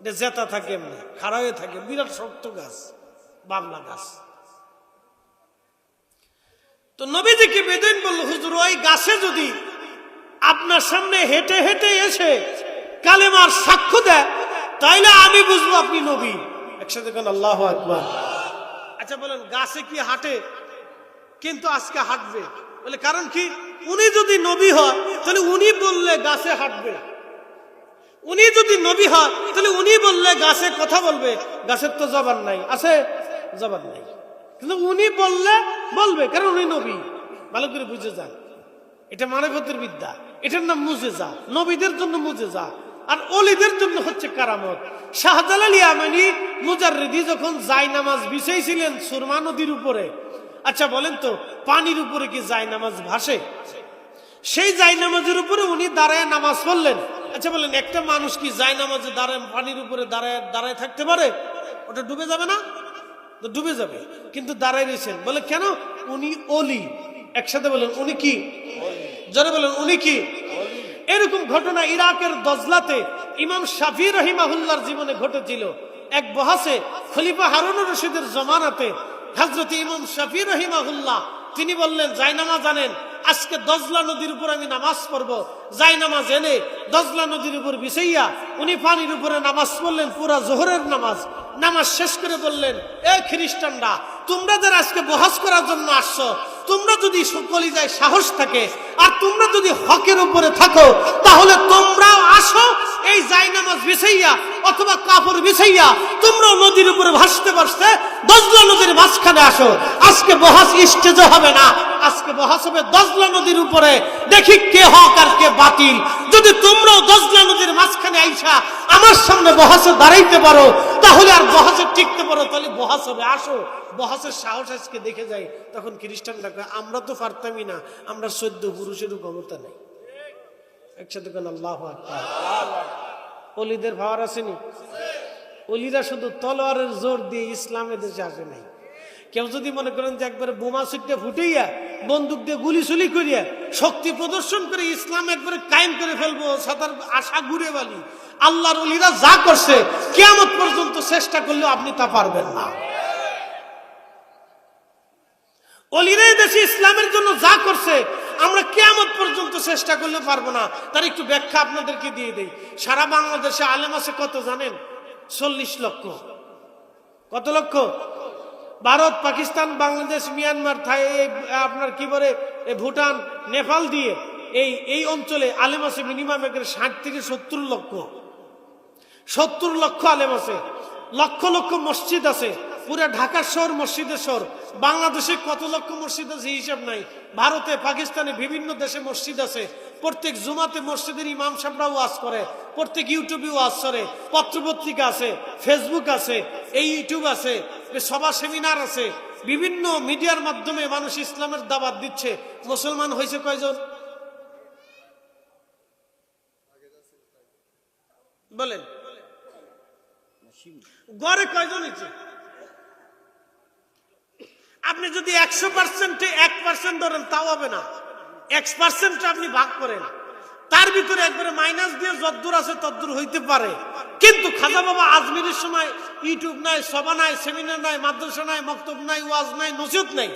Speaker 1: এটা জেতা থাকে, এমনি খাড়া হয়ে থাকে। বিরাট শক্ত গাছ, বাবলা গাছ। তো নবীজিকে বেদুইন বলল, হুজুর ওই গাছে যদি আপনার সামনে হেঁটে হেঁটে এসে কালেমার সাক্ষ্য দেয় তাইলে আমি বুঝবো আপনি নবী। একসাথে কোন আল্লাহু আকবার। আচ্ছা বলেন, গাছে কি হাঁটে? কিন্তু আজকে হাঁটবে। বলে কারণ কি? উনি যদি নবী হয় তাহলে উনি বললে গাছে হাঁটবে, উনি যদি নবী হয় তাহলে উনি বললে গাছে কথা বলবে। গাছের তো জবান নাই, আছে জবান নাই, কিন্তু উনি বললে বলবে, কারণ উনি নবী। ভালো করে বুঝে যান, এটা মানবতার বিদ্যা, এটার নাম মুজেজা, নবীদের জন্য মুজেজা, আর অলিদের জন্য হচ্ছে কারামত। শাহজালাল ইয়ামানি মুজাররিদি যখন জায়নামাজ বিছাইছিলেন সুরমা নদীর উপরে, আচ্ছা বলেন তো পানির উপরে কি জায়নামাজ ভাসে? সেই জায়নামাজের উপরে উনি দাঁড়ায় নামাজ পড়লেন। আচ্ছা বলেন একটা মানুষ কি জায়নামাজে দাঁড়ায় পানির উপরে দাঁড়ায় থাকতে পারে? ওটা ডুবে যাবে না? তো ডুবে যাবে, কিন্তু দাঁড়ায় রয়েছেন। বলে কেন? উনি অলি। একসাথে বলেন উনি কি? জোরে বলেন উনি কি? এরকম ঘটনা ইরাকের দজলাতে ইমাম শাফি রহিমাহুল্লাহর জীবনে ঘটেছিল। এক বহাসে খলিফা হারুনুর রশিদের জমানাতে হযরত ইমাম শাফি রহিমাহুল্লাহ তিনি বললেন জায়নামাজ আনেন, আজকে দজলা নদীর উপর আমি নামাজ পড়বো। জায়নামাজ এনে দজলা নদীর উপর বিছাইয়া উনি পানির উপরে নামাজ পড়লেন, পুরা জোহরের নামাজ। নামাজ শেষ করে বললেন, এ খ্রিস্টানরা, তোমরা যারা আজকে বহাস করার জন্য আসছো, তোমরা যদি কলিজায় সাহস থাকে আর তোমরা যদি হকের উপরে থাকো, তাহলে তোমরাও আসো এই জায়নামাজ বিছাইয়া অথবা কাপড় বিছাইয়া তোমরাও নদীর উপরে ভাসতে ভাসতে দজলা নদীর মাঝখানে আসো। আজকে বহাস স্টেজে হবে না, আজকে বহাস হবে দজলা নদীর উপরে, দেখি কে হক আর কে বাতিল। যদি তোমরাও দজলা নদীর মাঝখানে আইসা আমার সামনে বহাসে দাঁড়াইতে পারো, তাহলে আর বহাসে টিকতে পারো, তাহলে বহাস হবে। আসো বহাসের সাহস আজকে দেখে যাই। তখন খ্রিস্টানরা কয়, আমরা তো পারতামই না, আমরা 14 পুরুষেরও ক্ষমতা নাই। একসাথে কেন আল্লাহু আকবার। অলিদের ভাওয়ার আসেনি? অলিরা শুধু তলোয়ারের জোর দিয়ে ইসলামের দেশে আসে নাই। কেউ যদি মনে করেন যে একবারে বোমা ছুটে ফুটাইয়া বন্দুক দিয়ে গুলি চুলি করিয়া শক্তি প্রদর্শন করে ইসলাম একবারে কায়েম করে ফেলবো, সাতার আশা ঘুরে বালি, আল্লাহর অলিরা যা করছে কিয়ামত পর্যন্ত চেষ্টা করলেও আপনি তা পারবেন না। অলিরা দেশে ইসলামের জন্য যা করছে আমরা কিয়ামত পর্যন্ত চেষ্টা করলে পারবো না। তার একটু ব্যাখ্যা আপনাদেরকে দিয়ে দেই। সারা বাংলাদেশে আলেম আছে কত জানেন? 40 লক্ষ। কত লক্ষ? ভারত, পাকিস্তান, বাংলাদেশ, মিয়ানমার, থাই, আপনার কি বলে ভুটান, নেপাল দিয়ে এই অঞ্চলে আলেম আছে মিনিমাম 60 থেকে 70 লক্ষ। 70 লক্ষ আলেম আছে, লক্ষ লক্ষ মসজিদ আছে। পুরা ঢাকা শহর মসজিদের শহর। বাংলাদেশে কত লক্ষ মসজিদ আছে হিসাব নাই। ভারতে, পাকিস্তানে, বিভিন্ন দেশে মসজিদ আছে। প্রত্যেক জুমাতে মসজিদের ইমাম সাহেবরা ওয়াজ করে, প্রত্যেক ইউটিউবে ওয়াজ করে, পত্রপত্রিকা আছে, ফেসবুক আছে, এই ইউটিউব আছে, সভা সেমিনার আছে, বিভিন্ন মিডিয়ার মাধ্যমে মানুষ ইসলামের দাওয়াত দিচ্ছে। মুসলমান হয়েছে কয়জন বলেন? গড়ে কয়জন হয়েছে? আপনি যদি 100%-এ 1% ধরেন তাও হবে না। 1% আপনি ভাগ করেন, তার ভিতরে একবারে মাইনাস দিয়ে যদ্দূর আছে তদ্দূর হইতে পারে। কিন্তু খাজা বাবা আজমিরের সময় ইউটিউব নাই, সভা নাই, সেমিনার নাই, মাদ্রাসা নাই, মক্তব নাই, ওয়াজ নাই, নসিহত নাই,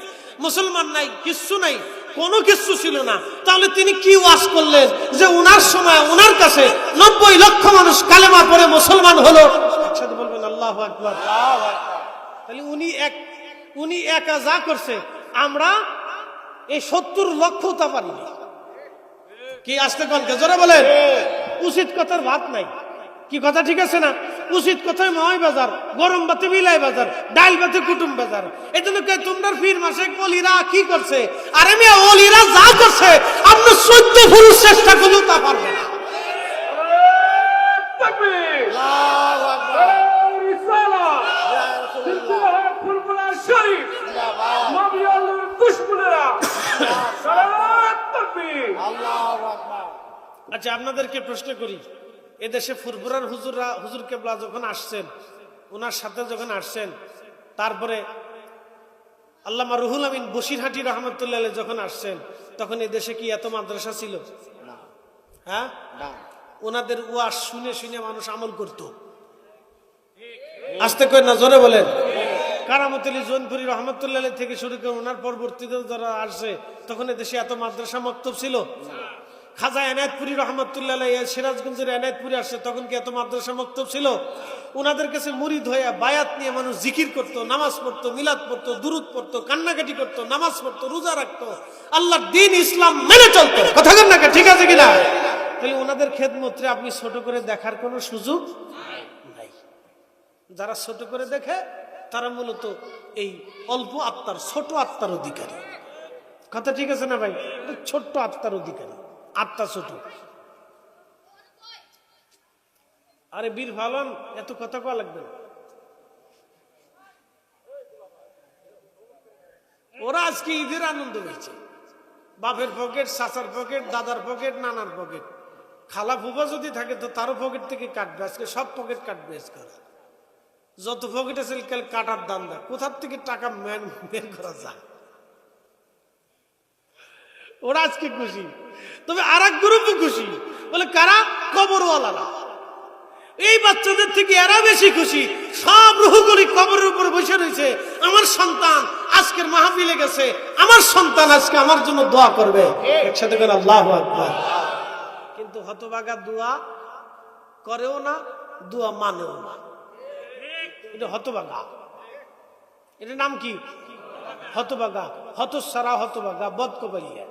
Speaker 1: মুসলমান নাই, কিচ্ছু নাই, কোনো কিছু ছিল না। তাহলে তিনি কি ওয়াজ করলেন যে উনার সময় উনার কাছে 90 লক্ষ মানুষ কালেমা পড়ে মুসলমান হলো? একসাথে বলবেন আল্লাহু আকবার। তাহলে উনি একা যা করছে আমরা এই 70 লক্ষ তা পারিনি। কি আসতে কনকে জোরে বলেন? উচিত কথার ভাত নাই। কি কথা ঠিক আছে না? উচিত কথায় মহাই বাজার, গরম বাতে মিলাই বাজার, ডাল বাতে কুটুম বাজার। এই জন্য তোমরা ফির মাসে অলিরা কি করছে? আরে মিয়া অলিরা যা করছে আমরা 14 পুরুষ চেষ্টা করলেও তা পারবে না। আচ্ছা আপনাদেরকে প্রশ্ন করি, এদেশে ফুরফুরার হুজুর কেবলা যখন আসছেন, ওনার সাথে যখন আসছেন, তারপরে আল্লামা রুহুল আমিন বসিরহাটি রহমতুল্লাহ যখন আসছেন, তখন এদেশে কি এত মাদ্রাসা ছিল? হ্যাঁ, ওনাদের ওয়াজ শুনে শুনে মানুষ আমল করত। আসতে কই না জোরে বলেন। কারামত আলী জৈনপুরি রহমতুল্লাহ থেকে শুরু করে ওনার পরবর্তীতে যারা আসছে, তখন এদেশে এত মাদ্রাসা মক্তব ছিল? খাজা এনায়েতপুরি রহমতুল্লাহ সিরাজগঞ্জের এনায়েতপুরি আসছে, তখন কি এত মাদ্রাসা মক্তব ছিল? ওনাদের কাছে মুরিদ হয়ে বায়াত নিয়ে মানুষ জিকির করতো, নামাজ পড়তো, মিলাদ পড়তো, দুরুদ পড়তো, কান্নাকাটি করতো, নামাজ পড়তো, রোজা রাখতো, আল্লাহর দ্বীন ইসলাম মেনে চলতো। কথা বলেন না, ঠিক আছে কিনা? তাহলে ওনাদের খেদমতে আপনি ছোট করে দেখার কোনো সুযোগ নাই। যারা ছোট করে দেখে তারা মূলত এই অল্প আত্মার, ছোট আত্মার অধিকারী। কথা ঠিক আছে না ভাই? ছোট্ট আত্মার অধিকারী। আত্মা ছোট। আরে বীর ভালন, এত কথা কওয়া লাগবে না। ওরা আজকে ঈদের আনন্দ হয়েছে, বাপের পকেট, চাচার পকেট, দাদার পকেট, নানার পকেট, খালা ফুফা যদি থাকে তো তারও পকেট থেকে কাটবে। আজকে সব পকেট কাটবে। আজকে যত পকেট আছে কাটার দান্দা, কোথার থেকে টাকা বের করা যায়। ওরা আজকে খুশি। তবে আর এক গ্রুপও খুশি, বলে কারা? কবরওয়ালারা। এই বাচ্চাদের থেকে এরা বেশি খুশি। সব রুহগুলি কবরের উপর বসে রয়েছে। আমার সন্তান আজকের মাহফিলে গেছে, আমার সন্তান আজকে আমার জন্য দোয়া করবে। একসাথে করে আল্লাহু আকবার। কিন্তু হতভাগা দোয়া করেও না, দোয়া মানেও না। এটা হতভাগা। এটার নাম কি? হতভাগা, হতসারা, হতভাগা, বদকবরিয়া।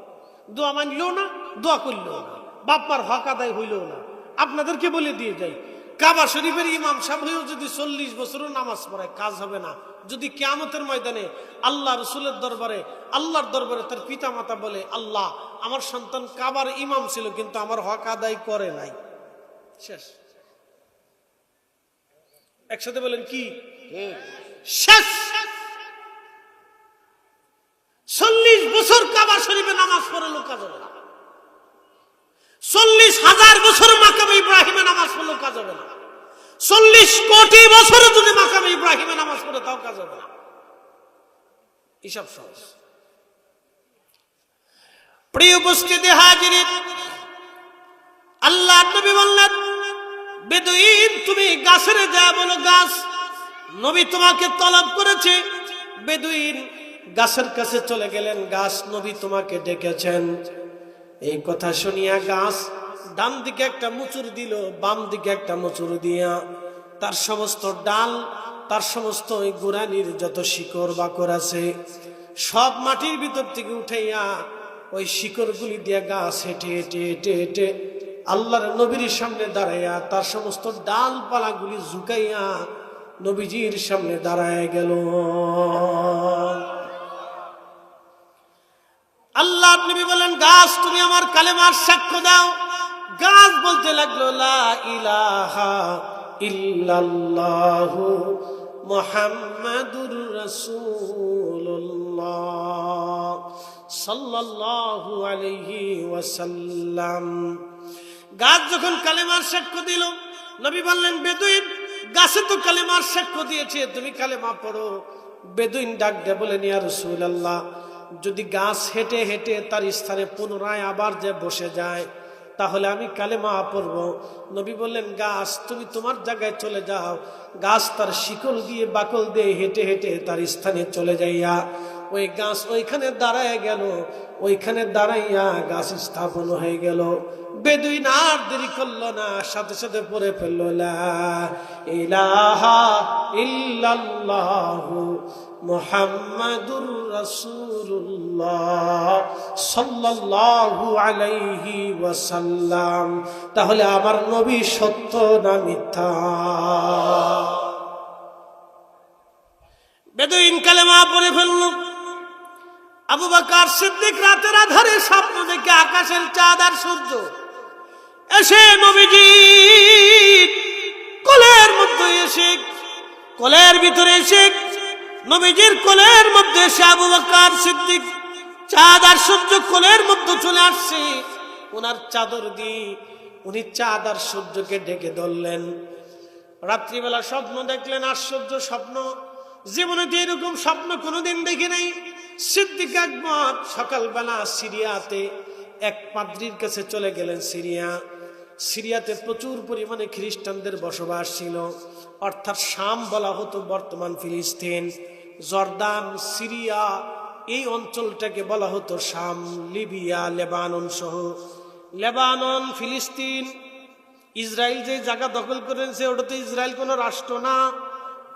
Speaker 1: দোয়া মানলেও না, দোয়া করলেও না, বাপ মার হক আদায় হইলেও না। আপনাদেরকে বলে দিয়ে যাই, কাবা শরীফের ইমাম সাহেব হয়েও যদি 40 বছরও নামাজ পড়ায় কাজ হবে না। যদি কিয়ামতের ময়দানে আল্লাহ রসুলের দরবারে, আল্লাহর দরবারে তার পিতা মাতা বলে, আল্লাহ আমার সন্তান কাবার ইমাম ছিল কিন্তু আমার হক আদায় করে নাই, শেষ। একসাথে বলেন কি? শেষ। 40 বছর কাবা শরীফে নামাজ পড়লো কাজ হবে না। 40,000 বছর মাকামে ইব্রাহিমে নামাজ পড়লো কাজ হবে না। 40 কোটি বছর যদি মাকামে ইব্রাহিমে নামাজ পড়ে তাও কাজ হবে না। হিসাব সহজ। প্রিয় উপস্থিতি হাজিরিন, আল্লাহ নবী বললেন, বেদুইন তুমি গাছের যা বলো গাছ, নবী তোমাকে তলব করেছে। বেদুইন গাছের কাছে চলে গেলেন, গাছ নবী তোমাকে ডেকেছেন। এই কথা শুনিয়া গাছ ডান দিকে একটা মুচুর দিল, বাম দিকে একটা মুচুর দিয়া তার সমস্ত ডাল, তার সমস্ত ওই গুড়ানির যত শিকড় বাকড় আছে সব মাটির ভিতর থেকে উঠাইয়া ওই শিকড়গুলি দিয়া গাছ হেঁটে হেঁটে হেঁটে হেঁটে আল্লাহর নবীর সামনে দাঁড়াইয়া তার সমস্ত ডালপালাগুলি ঝুঁকাইয়া নবীজির সামনে দাঁড়ায় গেল। আল্লাহ নবী বলেন, গাছ তুমি আমার কালেমার সাক্ষ্য দাও। গাছ বলতে লাগলো, লা ইলাহা ইল্লাল্লাহু মুহাম্মাদুর রাসূলুল্লাহ সাল্লাল্লাহু আলাইহি ওয়াসাল্লাম। গাছ যখন কালেমার সাক্ষ্য দিল, নবী বললেন, বেদুইন গাছে তো কালেমার সাক্ষ্য দিয়েছে, তুমি কালেমা পড়ো। বেদুইন ডাক দিয়ে বলেন, ইয়া রাসূলুল্লাহ, যদি গাছ হেঁটে হেঁটে তার স্থানে পুনরায় আবার যে বসে যায় তাহলে আমি কালেমা পড়ব। নবী বললেন, গাছ তুমি তোমার জায়গায় চলে যাও। গাছ তার শিকল দিয়ে বাকল দিয়ে হেঁটে হেঁটে তার স্থানে চলে যাইয়া ওই গাছ ওইখানে দাঁড়ায় গেল। ওইখানে দাঁড়াইয়া গাছ স্থাপন হয়ে গেল। বেদুইন আর দেরি করলো না, সাথে সাথে পড়ে ফেলল, লা ইলাহা ইল্লাল্লাহু মুহাম্মাদুর রাসূলুল্লাহ সাল্লাল্লাহু আলাইহি ওয়াসাল্লাম। তাহলে আমার নবী সত্য না মিথ্যা? বেদুইন কালেমা পড়ে ফেলল। আবু বকর সিদ্দিক রাতের আধারে স্বপ্ন দেখে আকাশের চাঁদ আর সূর্য এসে নবীজি কোলের মধ্যে এসে, কোলের ভিতরে এসে, নবীজির কোলের মধ্যে এসে আবু বকর সিদ্দিক চাঁদ আর সূর্য কোলের মধ্যে চলে আসছে। ওনার চাদর দিয়ে উনি চাঁদ আর সূর্যকে ঢেকে ধরলেন। রাত্রিবেলা স্বপ্ন দেখলেন, আশ্চর্য স্বপ্ন, জীবনে তো এরকম স্বপ্ন কোনোদিন দেখি নাই। সিদ্দিক আকবর সকালবেলা সিরিয়াতে এক পাদ্রীর কাছে চলে গেলেন। সিরিয়াতে প্রচুর পরিমাণে খ্রিস্টানদের বসবাস ছিল, অর্থাৎ শাম বলা হতো বর্তমান ফিলিস্তিন, জর্দান, সিরিয়া এই অঞ্চলটাকে বলা হতো শাম, লিবিয়া, লেবানন সহ। লেবানন, ফিলিস্তিন, ইসরায়েল যে জায়গা দখল করেছে ওটা তো ইসরায়েল কোনো রাষ্ট্র না,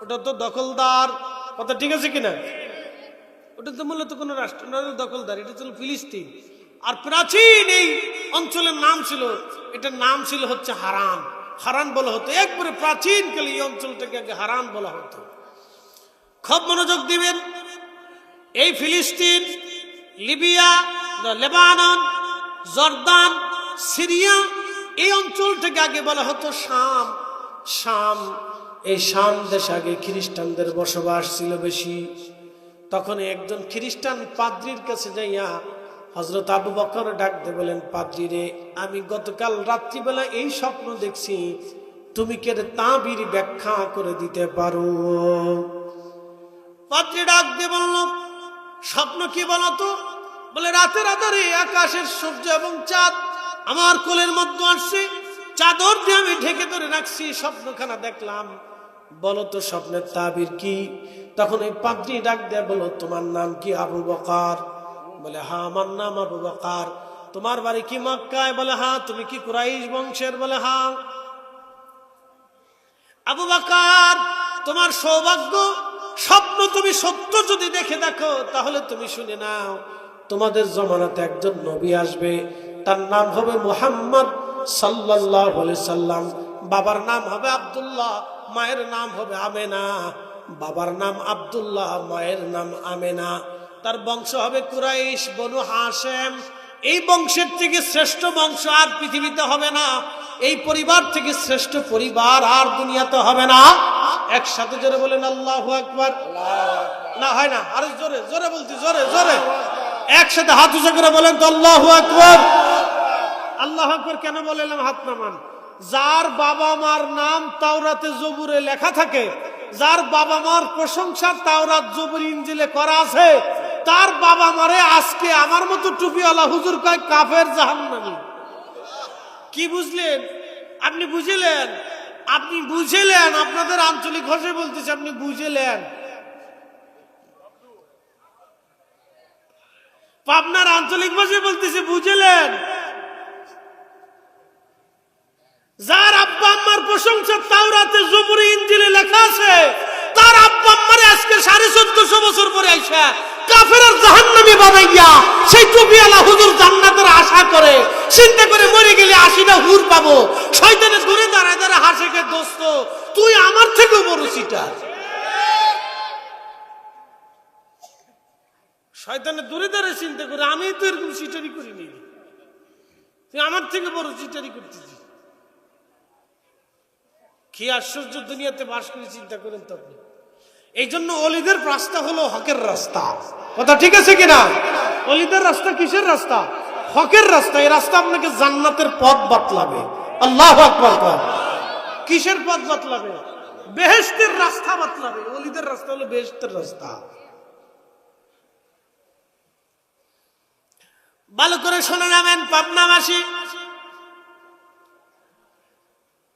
Speaker 1: ওটা তো দখলদার। কথা ঠিক আছে কিনা? ওটা তো মূলত কোনো রাষ্ট্র না, দখলদার। এটা ছিল ফিলিস্তিন। আর প্রাচীন এই অঞ্চলের নাম ছিল, এটার নাম ছিল হচ্ছে হারান। হারান বলা হতো, একবারে প্রাচীন কালে এই অঞ্চলটাকে আগে হারান বলা হতো। খুব মনোযোগ দিবেন। এই ফিলিস্তিন, লিবিয়া, লেবানন, জর্দান সিরিয়া এই অঞ্চল থেকে আগে বলা হতো শাম। শাম, এই শাম দেশে আগে খ্রিস্টানদের বসবাস ছিল বেশি। তখন একজন খ্রিস্টান পাদ্রির কাছে যাইয়া হযরত আবু বকর ডাক দিয়ে বলেন, পাদ্রি রে, আমি গতকাল রাত্রিবেলা এই স্বপ্ন দেখছি, তুমি কি তাবির ব্যাখ্যা করে দিতে পারো? পাদ্রি ডাক দিয়ে বলল, স্বপ্ন কি বলতো? বলে, রাতের আধারে আকাশের সূর্য এবং চাঁদ আমার কোলের মধ্যে আসছে, চাদর দিয়ে আমি ঢেকে ধরে রাখছি, স্বপ্নখানা দেখলাম, বলো তো স্বপ্নের তাবির কি? তখন এই পাদ্রি ডাক দিয়ে বলো, তোমার নাম কি? আবু বকর। বলে, হ্যাঁ আমার নাম আবু বকর। তোমার বাড়ি কি মক্কায়? বলে, হ্যাঁ। তুমি কি কুরাইশ বংশের? বলে, হ্যাঁ। আবু বকর, তোমার সৌভাগ্য, স্বপ্ন তুমি সত্য যদি দেখে দেখো তাহলে তুমি শুনে নাও, তোমাদের জমানাতে একজন নবী আসবে, তার নাম হবে মুহাম্মদ সাল্লাল্লাহু আলাইহি সাল্লাম। বাবার নাম হবে আব্দুল্লাহ, মায়ের নাম হবে আমেনা। বাবার নাম আব্দুল্লাহ, মায়ের নাম আমেনা। তার বংশ হবে কুরাইশ, বনু হাশেম। এই বংশের থেকে শ্রেষ্ঠ বংশ আর পৃথিবীতে হবে না, এই পরিবার থেকে শ্রেষ্ঠ পরিবার আর দুনিয়াতে হবে না। একসাথে জোরে বলেন আল্লাহু আকবার। না হয় না, আরে জোরে জোরে বলছি, জোরে জোরে একসাথে হাত উঁচু করে বলেন তো আল্লাহু আকবার। আল্লাহু আকবার কেন বললাম? হাত নামান। যার বাবা মার নাম তাওরাতে জবুরে লেখা থাকে, যার বাবা মার প্রশংসা তাওরাত জবুর ইনজিলে করা আছে, তার বাবা মারে আজকে আমার মতো টুপিওয়ালা হুজুর কয় কাফের, জাহান্নামী। কি বুঝলেন? আপনি বুঝলেন? আপনি বুঝলেন? আপনাদের আঞ্চলিক ভাষায় বলতেছে, আপনি বুঝলেন? পাবনার আঞ্চলিক ভাষায় বলতেছে, বুঝলেন? যার আব্বা আম্মার প্রশংসা তাওরাতে জবুরে ইনজিলে লেখা আছে, তার আব্বা আম্মারে আজকে 1450 বছর পরে আইসা কাফের আর জাহান্নামী বানাইয়া সেই টুপিওয়ালা হুজুর জান্নাতের আশা করে, চিন্তা করে মরে গেলে 80টা হুর পাবো। শয়তানে ঘুরে দাঁড়ায় দাঁড়ায় হাসে কে, দোস্ত তুই আমার থেকে বড় চিটার। শয়তানে দূরে দাঁড়ায় চিন্তা করে, আমি তো এরকম চিটারি করিনি, তুই আমার থেকে বড় চিটারি করতেছিস। কি আশ্চর্য দুনিয়াতে বাস করে, চিন্তা করেন তো আপনি। এই জন্য অলিদের রাস্তা হলো হকের রাস্তা। কথা ঠিক আছে কিনা? অলিদের রাস্তা কিসের রাস্তা? হকের রাস্তা। এই রাস্তা আপনাকে জান্নাতের পথ বাতলাবে। আল্লাহু আকবার। কিসের পথ বাতলাবে? বেহেশতের রাস্তা বাতলাবে। অলিদের রাস্তা হলো বেহেশতের রাস্তা। ভালো করে শুনে নেবেন পাবনাবাসী।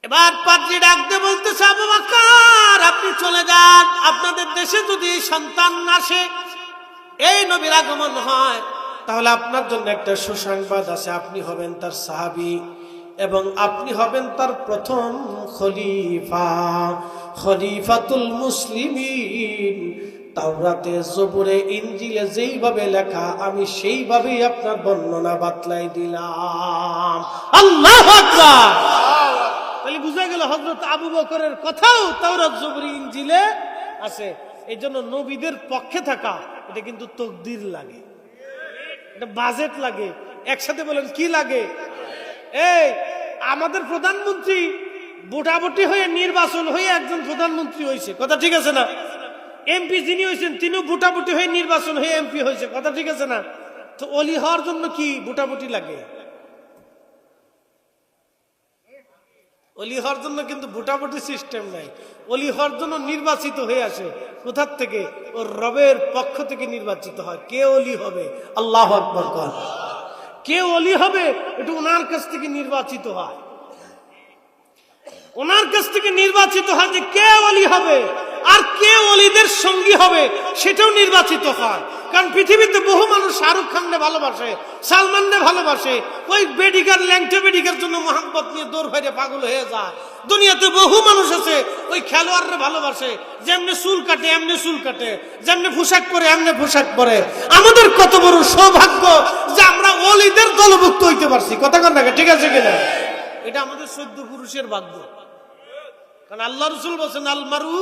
Speaker 1: এবার পাদ্রী ডাকতে বলতেছে, আবু বকর আপনি চলে যান, আপনাদের দেশে যদি সন্তান আসে, এই নবীর আগমন হয়, তাহলে আপনার জন্য একটা সুসংবাদ আছে, আপনি হবেন তার সাহাবী এবং আপনি হবেন তার প্রথম খলিফা, খলিফাতুল মুসলিমিন। তাওরাতে জবুরে ইনজিলে যেইভাবে লেখা আমি সেইভাবেই আপনার বর্ণনা বাতলাই দিলাম। আল্লাহু আকবার। তাহলে বুঝা গেল হযরত আবু বকরের কথাও তাওরাত জবুর ইনজিলে আছে। এই জন্য নবীদের পক্ষে থাকা এটা কিন্তু তকদির লাগে, এটা বাজেট লাগে। একসাথে বলেন কি লাগে? এই আমাদের প্রধানমন্ত্রী ভোটাভুটি হয়ে নির্বাচন হয়ে একজন প্রধানমন্ত্রী হয়েছে, কথা ঠিক আছে না? এমপি যিনি হয়েছেন তিনিও ভোটাভুটি হয়ে নির্বাচন হয়ে এমপি হয়েছে, কথা ঠিক আছে না? তো অলি হওয়ার জন্য কি ভোটাভুটি লাগে? অলি হওয়ার জন্য কিন্তু ভোটাভুটি সিস্টেম নাই। অলি হওয়ার জন্য নির্বাচিত হয়ে আসে। কোথার থেকে? ওর রবের পক্ষ থেকে নির্বাচিত হয়। কে অলি হবে? আল্লাহু আকবার। কে অলি হবে এটা ওনার কাছ থেকে নির্বাচিত হয়। ওনার কাছ থেকে নির্বাচিত হয় যে কে অলি হবে, আর কে অলিদের সঙ্গী হবে সেটাও নির্বাচিত হয়। কারণ পৃথিবীতে বহু মানুষ শাহরুখ খানকে ভালোবাসে, সালমানকে ভালোবাসে, ওই বেডিকার ল্যাংটা বেডিকার জন্য মোহাম্মত নিয়ে দৌড় ফেরে পাগল হয়ে যায়। দুনিয়াতে বহু মানুষ আছে ওই খেলোয়াড়রা ভালোবাসে, যেমনি চুল কাটে এমনি চুল কাটে, যেমনি পোশাক পরে এমনি পোশাক পরে। আমাদের কত বড় সৌভাগ্য যে আমরা অলিদের দলভুক্ত হইতে পারছি, কথা কন না ঠিক আছে কিনা? এটা আমাদের 14 পুরুষের ভাগ্য। কারণ আল্লাহ রাসূল বলেছেন, আল মারু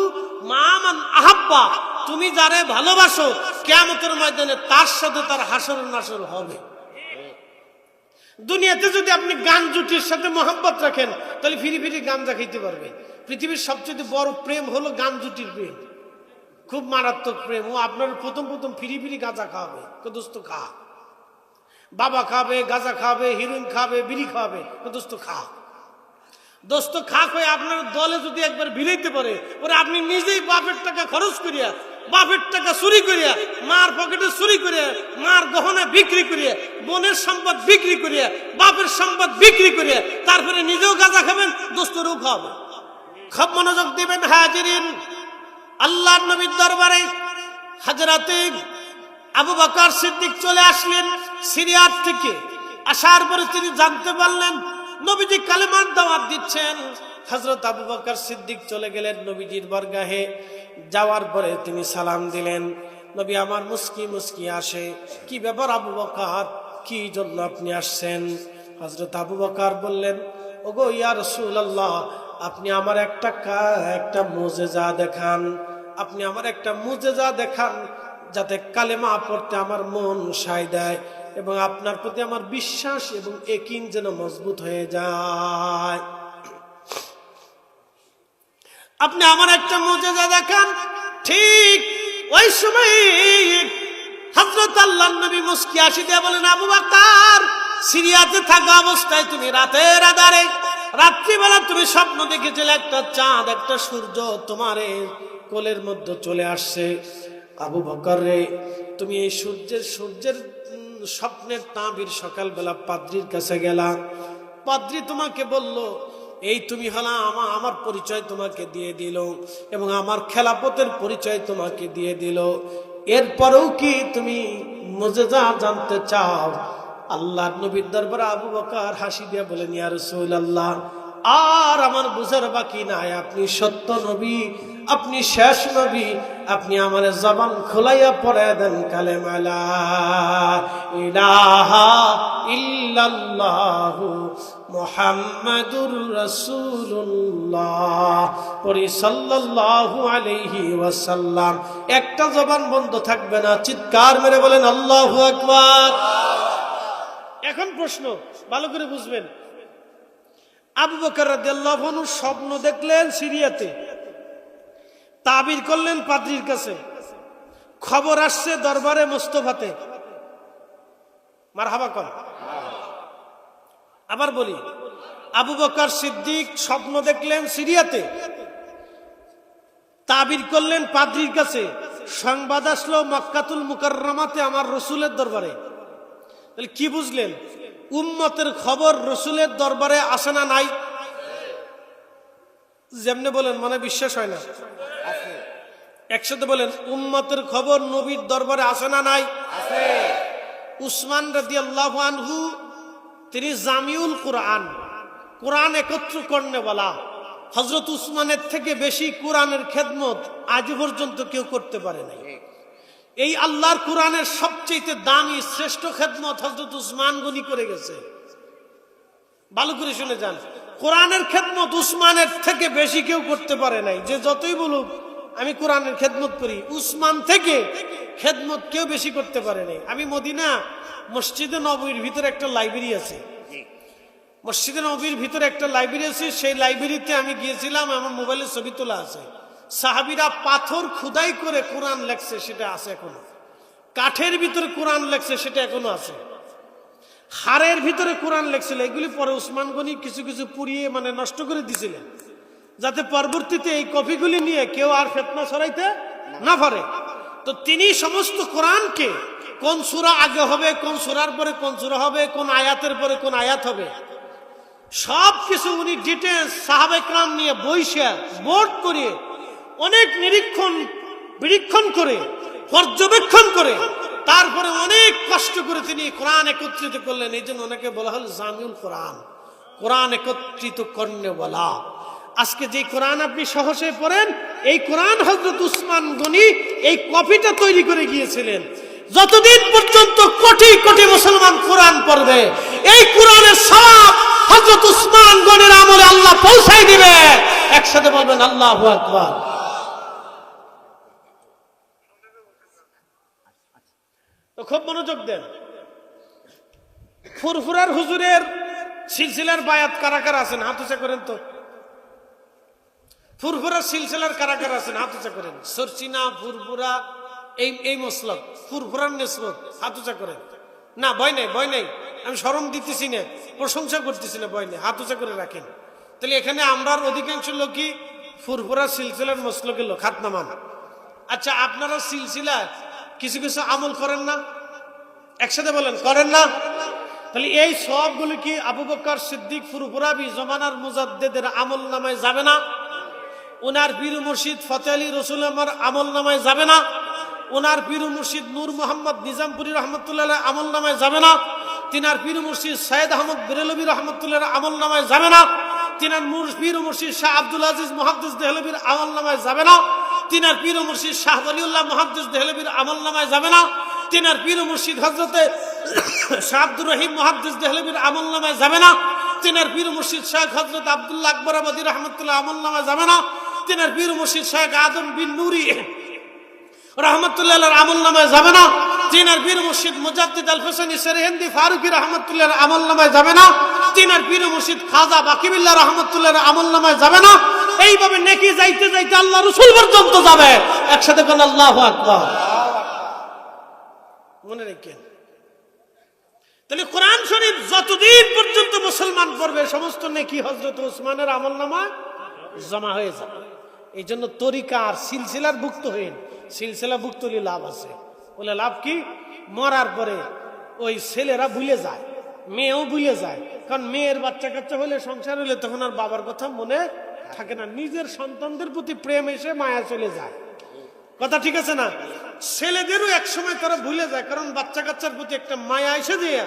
Speaker 1: মা মান আহাব্বা, তুমি যারে ভালোবাসো কিয়ামতের ময়দানে তার সাথে তার হাসর নাসর হবে। দুনিয়াতে যদি আপনি গান জুটির সাথে মোহাব্বত রাখেন তাহলে ফিরি ফিরি গাঞ্জা খাইতে পারবে। পৃথিবীর সবচেয়ে বড় প্রেম হলো গান জুটির প্রেম, খুব মারাত্মক প্রেম। ও আপনার প্রথম প্রথম ফিরি ফিরি গাঁজা খাওয়াবে, দোস্ত খা, বাবা খাবে, গাঁজা খাবে, হিরোইন খাবে, বিড়ি খাবে, দোস্ত খা। দোস্ত খা হয়ে আপনার দলে যদি একবার ভিড়াইতে পারে, ওরে আপনি নিজেই বাপের টাকা খরচ করিয়া, বাপের টাকা চুরি করিয়া, মার পকেটে চুরি করিয়া, মার গহনা বিক্রি করিয়া, বোনের সম্পদ বিক্রি করিয়া, বাপের সম্পদ বিক্রি করিয়া, তারপরে নিজেও গাঁজা খাবেন, দোস্তরও খাবে। খুব মনোযোগ দিবেন হাজিরিন, আল্লাহর নবীর দরবারে হযরতে আবু বকর সিদ্দিক চলে আসলেন সিরিয়ার থেকে। আসার পরে তিনি জানতে পারলেন নবীজি কালেমার দাওয়াত দিচ্ছেন। হযরত আবু বকর সিদ্দিক চলে গেলেন নবীজির বরগাহে। যাওয়ার পরে তিনি সালাম দিলেন। নবী আমার মুস্কি মুস্কি আসে, কি ব্যাপার আবু বকর, কি জন্য আপনি আসছেন? হযরত আবু বকর বললেন, ওগো ইয়া রাসূলুল্লাহ, আপনি আমার একটা মুজিজা দেখান, আপনি আমার একটা মুজিজা দেখান, যাতে কালেমা পড়তে আমার মন সায় দেয় এবং আপনার প্রতি আমার বিশ্বাস এবং ইয়াকিন যেন মজবুত হয়ে যায়। আপনি আমার একটা মুজিজা দেখান। ঠিক ওই সময় হযরত আল্লাহর নবী মুস্কি হাসি দিয়ে বলেন, আবু বকর, সিরিয়াতে থাকা অবস্থায় তুমি রাতের আধারে, রাত্রিবেলা তুমি স্বপ্ন দেখেছিলে একটা চাঁদ, একটা সূর্য তোমার কোলের মধ্যে চলে আসছে। আবু বকর রে, তুমি এই সূর্যের স্বপ্নের তাবির সকালবেলা পাদ্রীর কাছে গেলা, পাদ্রী তোমাকে বলল এই তুমি হলা আমার পরিচয় তোমাকে দিয়ে দিল এবং আমার খেলাফতের পরিচয় তোমাকে দিয়ে দিল। এরপরেও কি তুমি মুজিজা জানতে চাও? আল্লাহর নবীর দরবারে আবু বকর হাসি দিয়ে বলেন, ইয়া রাসূলুল্লাহ, আর আমার বুঝার বাকি নাই, আপনি সত্য নবী, আপনি শেষ নবী, আপনি আমার জবান খোলাইয়া পড়ে দেন কালেমা লা ইলাহা ইল্লাল্লাহু মুহাম্মাদুর রাসূলুল্লাহ পড়ি সাল্লাল্লাহু আলাইহি ওয়াসাল্লাম। একটা জবান বন্ধ থাকবে না, চিৎকার মেরে বলেন আল্লাহু আকবার। এখন প্রশ্ন ভালো করে বুঝবেন। আবু বকর রাদিয়াল্লাহু আনহু স্বপ্ন দেখলেন সিরিয়াতে, তাবির করলেন পাদ্রীর কাছে, খবর আসছে দরবারে মুস্তাফাতে। মারহাবা কর। আবার বলি, আবু বকর সিদ্দিক স্বপ্ন দেখলেন সিরিয়াতে, তাবির করলেন পাদ্রীর কাছে, সংবাদ আসলো মক্কাতুল মুকাররমাতে আমার রসুলের দরবারে। তাহলে কি বুঝলেন? উম্মতের খবর রসুলের দরবারে আসে না নাই? যেমনে বলেন মনে বিশ্বাস হয় না, একসাথে বলেন, উম্মতের খবর নবীর দরবারে আসে না নাই? উসমান রাদিয়াল্লাহু আনহু তিনি জামিউল কুরআন, কোরআন একত্র করনে বলা। হযরত উসমানের থেকে বেশি কোরআনের খেদমত আজ পর্যন্ত কেউ করতে পারে নাই। এই আল্লাহর কোরআনের সবচেয়ে দামি শ্রেষ্ঠ খেদমত হযরত উসমান গনি করে গেছে। ভালো করে শুনে যান, কোরআনের খেদমত উসমানের থেকে বেশি কেউ করতে পারে নাই। যে যতই বলুক আমি কোরআনের খেদমত করি, উসমান থেকে খেদমত কেউ বেশি করতে পারে নাই। আমি মদিনা মসজিদে নববীর ভিতরে একটা লাইব্রেরি আছে, মসজিদে নববীর ভিতরে একটা লাইব্রেরি আছে, সেই লাইব্রেরিতে আমি গিয়েছিলাম, আমার মোবাইলে ছবি তোলা আছে। সাহাবীরা পাথর খোদাই করে কোরআন লেখছে, সেটা আছে এখনো। কাঠের ভিতরে কোরআন লেখছে, সেটা এখনো আছে। হাড়ের ভিতরে কোরআন লেখছিল, এগুলি পরে উসমান গনি কিছু কিছু পুড়িয়ে নষ্ট করে দিয়েছিলেন, যাতে পরবর্তীতে এই কপিগুলি নিয়ে কেউ আর ফিতনা ছড়াইতে না পারে। তো তিনি সমস্ত কোরআনকে কোন সূরা আগে হবে, কোন সূরার পরে কোন সূরা হবে, কোন আয়াতের পরে কোন আয়াত হবে, সব কিছু উনি ডিটেলস সাহাবায়ে কেরাম নিয়ে বইসা বোর্ড করে অনেক নিরীক্ষণ করে পর্যবেক্ষণ করে তারপরে অনেক কষ্ট করে তিনি কোরআন একত্রিত করলেন। এই জন্য ওনাকে বলা হল জামিউল কোরআন, কোরআন একত্রিত করনে বলা। আজকে যে কোরআন আপনি সহজে পড়েন, এই কোরআন হযরত উসমান গনি এই কপিটা তৈরি করে গিয়েছিলেন। যতদিন পর্যন্ত কোটি কোটি মুসলমান কোরআন পড়বে, এই কোরআনের সওয়াব হযরত উসমান গনির আমলে আল্লাহ পৌঁছাই দিবে। একসাথে বলবেন আল্লাহু আকবার। তো খুব মনোযোগ দেন। ফুরফুরার হুজুরের সিলসিলার বায়াত কারা কারা আছেন হাত উঁচা করেন তো। ফুরফুরার সিলসিলার কারা কারা আছেন হাত উঁচা করেন। সরচিনা ফুরফুরা এই মসলক ফুরফুরার নিসবত হাত উঁচা করেন। না ভয় নেই, ভয় নেই, আমি শরম দিতেছি না, প্রশংসা করতেছি না, ভয় নেই, হাত উঁচা করে রাখেন। তাহলে এখানে আমরার অধিকাংশ লোকই ফুরফুরা সিলসিলার মসলকের লোক, হাত নামান। আচ্ছা আপনারা সিলসিলা কিছু কিছু আমল করেন না? একসাথে বলেন, করেন না? তাহলে এই সবগুলো কি আবু বকর সিদ্দিক ফুরফুরাবি জমানার মুজাদ্দেদের আমল নামায় যাবে না? ওনার পীর মুর্শিদ ফতেহ আলী রসুল আমার আমল নামায় যাবে না? ওনার পীর মুর্শিদ নূর মোহাম্মদ নিজামপুরি রহমতুল্লাহ আমল নামায় যাবে না? তিনার পীর মুর্শিদ সৈয়দ আহমদ বেরেলভী রহমতুল্লাহ আমল নামায় যাবে না? তিনার পীর মুর্শিদ শাহ আব্দুল আজিজ মুহাদ্দিস দেহলভীর আমল নামায় যাবে না? তিনার পীর মুর্শিদ শাহ ওলিউল্লাহ মুহাদ্দিস দেহলভীর আমল নামায় যাবে না? তিনার পীর মুর্শিদ হযরতে শাহ আব্দুর রহিম মুহাদ্দিস দেহলভীর আমল নামায় যাবে না? তিনার পীর মুর্শিদ শেখ হযরত আব্দুল্লাহ আকবর আবাদী রহমতুল্লাহ আমল নামায় যাবে না? তিনার পীর মুর্শিদ শেখ আদম বিন নুরি রহমতুল্লাহ আমল নামায় যাবে না? তিনার পীর মুর্শিদ মুজাদ্দিদ আল হোসেনী সেরহিন্দি ফারুকি রহমতুল্লাহ আমল নামায় যাবে না? তিনার পীর মুর্শিদ খাজা বাকিবিল্লাহ রহমতুল্লাহ আমল নামায় যাবে না? এইভাবে নেকি যাইতে যাইতে আল্লাহ রাসূল পর্যন্ত যাবে। একসাথে কোন আল্লাহু আকবার। মনে রাখেন, তাহলে কোরআন শরীফ যতদিন পর্যন্ত মুসলমান পড়বে সমস্ত নেকি হযরত ওসমানের আমল নামায় জমা হয়ে যাবে। এই জন্য তরিকা আর সিলসিলার ভুক্ত হইন। সিলসিলা ভুক্ত হলে লাভ আছে। বলে লাভ কি? মরার পরে ওই ছেলেরা ভুলে যায়, মেয়েও ভুলে যায়। কারণ মেয়ের বাচ্চা কাচ্চা হলে, সংসার হলে তখন আর বাবার কথা মনে থাকে না। নিজের সন্তানদের প্রতি প্রেম এসে মায়া চলে যায়। কথা ঠিক আছে না? ছেলেদেরও একসময় তারা ভুলে যায়, কারণ বাচ্চা কাচ্চার প্রতি একটা মায়া এসে দিয়ে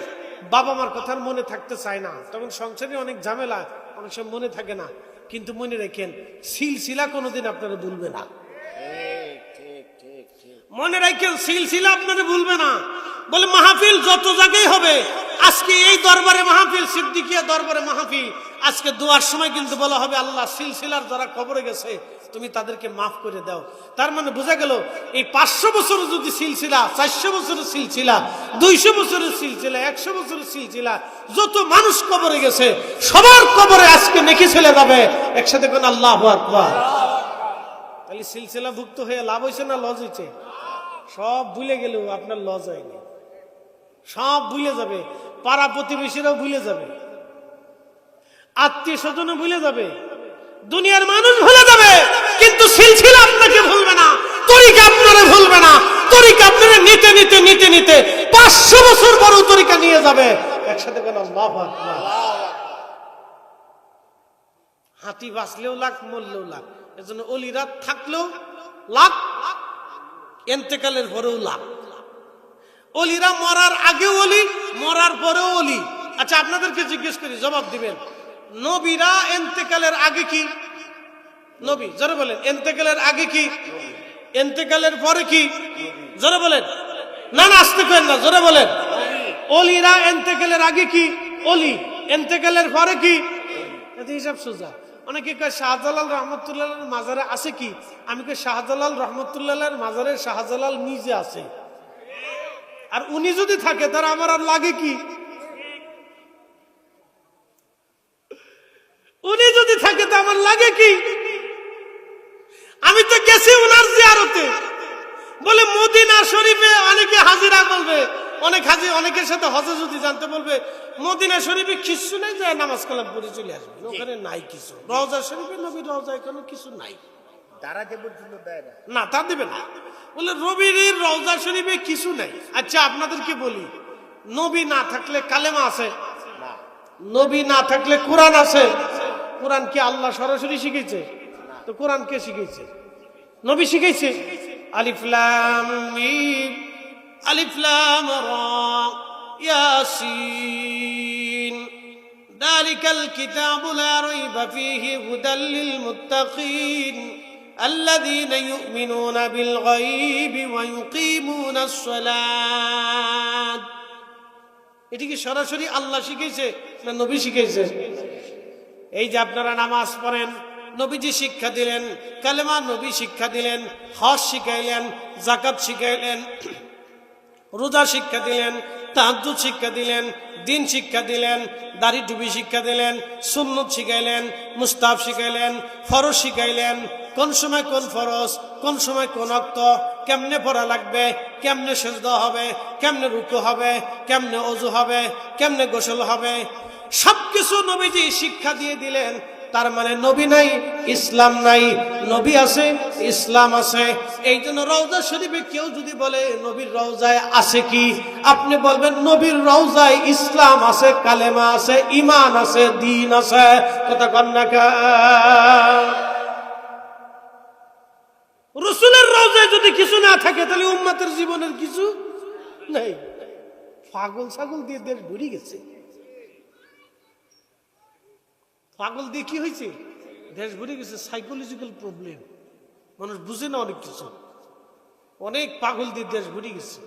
Speaker 1: বাবা মার কথা মনে থাকতে চায় না। তখন সংসারে অনেক ঝামেলা, অনেক সময় মনে থাকে না। কিন্তু মনে রাখেন, সিলসিলা কোনোদিন আপনারা ভুলবে না। মনে রাখেন, সিলসিলা আপনারা ভুলবে না। বলে মাহফিল যত জায়গায় হবে, আজকে এই দরবারে মাহফিল, সিদ্দিকিয়া দরবারে মাহফিল, আজকে দোয়ার সময় কিন্তু বলা হবে আল্লাহ সিলসিলার যারা কবরে গেছে তুমি তাদেরকে মাফ করে দাও। তার মানে বোঝা গেল এই 500 বছর যদি সিলসিলা, 400 বছরের সিলসিলা, 200 বছরের সিলসিলা, 100 বছরের সিলসিলা, যত মানুষ কবরে গেছে সবার কবরে আজকে নেকি চলে যাবে। একসাথে কোন আল্লাহু আকবার। তাহলে সিলসিলা ভুক্ত হয়ে লাভ হয়েছে না লস হয়েছে? সব ভুলে গেলেও আপনার লস হয়নি। সব ভুলে যাবে, পাড়া প্রতিবেশীরাও ভুলে যাবে, আত্মীয় স্বজনও ভুলে যাবে, দুনিয়ার মানুষ ভুলে যাবে, কিন্তু সিলসিলা আপনাকে ভুলবে না, তরিকা আপনারা ভুলবে না। তরিকা আপনারা নিতে নিতে নিতে নিতে 500 বছর বড় তরিকা নিয়ে যাবে। একসাথে কোন আল্লাহু আকবার। হাতি বাঁচলেও লাখ, মরলেও লাখ। এজন্য অলিরা থাকলেও লাখ, এন্তেকালের পরেও লাখ। অলিরা মরার আগেও অলি, মরার পরেও অলি। আচ্ছা আপনাদেরকে জিজ্ঞেস করি, জবাব দিবেন। নবীরা এন্তেকালের আগে কি? নবী, জোরে বলেন। এন্তেকালের আগে কি? এন্তেকালের পরে কি? জোরে বলেন। না না, আসতে করেন না, জোরে বলেন। অলিরা এন্তেকালের আগে কি? অলি। এন্তেকালের পরে কি? এতে হিসাব সোজা। অনেকে কয় শাহজালাল রহমতুল্লাহ মাজারে আছে কি? আমি কই শাহজালাল রহমতুল্লাহ মাজারে শাহজালাল নিজে আছে। আর উনি যদি থাকে তার আমার আর লাগে কি? উনি যদি থাকে তো আমার লাগে কি? আমি তো গেছি উনার জিয়ারতে। বলে মদিনা শরীফে অনেকে হাজিরা বলবে, অনেক হাজি, অনেকের সাথে হজে যদি জানতে বলবে মদিনা শরীফে কিছু নাই, যায় নামাজ কালাম পড়ে চলে আসবে। ওখানে নাই কিছু। রওজা শরীফে, নবীর রওজা, এখানে কিছু নাই। না, তা দিবে না। বলে রবির রওজা শরীফে কিছু নাই। আচ্ছা আপনাদেরকে বলি, নবী না থাকলে কালেমা আছে? নবী না থাকলে কোরআন আছে? কোরআন কি আল্লাহ সরাসরি শিখেছে? তো কোরআন কে শিখেছে? নবী শিখেছে। আলিফ লাম মিম, আলিফ লাম রা, ইয়াসিন, যালিকাল কিতাবু লা রাইবা ফীহি হুদাল লিল মুত্তাকিন الذين يؤمنون بالغيب ويقيمون الصلاة। এটি কি সরাসরি আল্লাহ শিখিয়েছে না নবী শিখিয়েছে? এই যে আপনারা নামাজ পড়েন, নবীজি শিক্ষা দিলেন। কালেমা নবী শিক্ষা দিলেন। হজ শিখাইলেন, যাকাত শিখাইলেন, রোজা শিক্ষা দিলেন, তাহাজ্জুদ শিক্ষা দিলেন, দিন শিক্ষা দিলেন, দাড়ি টুপি শিক্ষা দিলেন, সুন্নত শিখাইলেন, মুস্তাহাব শিখাইলেন, ফরজ শিখাইলেন, কোন সময় কোন ফরজ, কোন সময় কোন ওয়াক্ত, কেমনে পড়া লাগবে, কেমনে সিজদা হবে, কেমনে রুকু হবে, কেমনে ওযু হবে, কেমনে গোসল হবে, সবকিছু নবীজি শিক্ষা দিয়ে দিলেন। তার মানে নবী নাই, ইসলাম নাই, নবী আছে, ইসলাম আছে। এই জন্য রওজা শরীফে কেউ যদি বলে নবীর রওজায় আছে কি, আপনি বলবেন নবীর রওজায় ইসলাম আছে, কালেমা আছে, ঈমান আছে, দ্বীন আছে। কথা কন না কা? রাসূলের রওজায় যদি কিছু না থাকে তাহলে উম্মতের জীবনের কিছু নাই। পাগল ছাগল দিয়ে দেশ ভরে গেছে। পাগল দিয়ে কি হয়েছে? দেশ ভরে গেছে। সাইকোলজিক্যাল প্রবলেম, মানুষ বুঝে না অনেক কিছু। অনেক পাগল দিয়ে দেশ ভরে গেছে।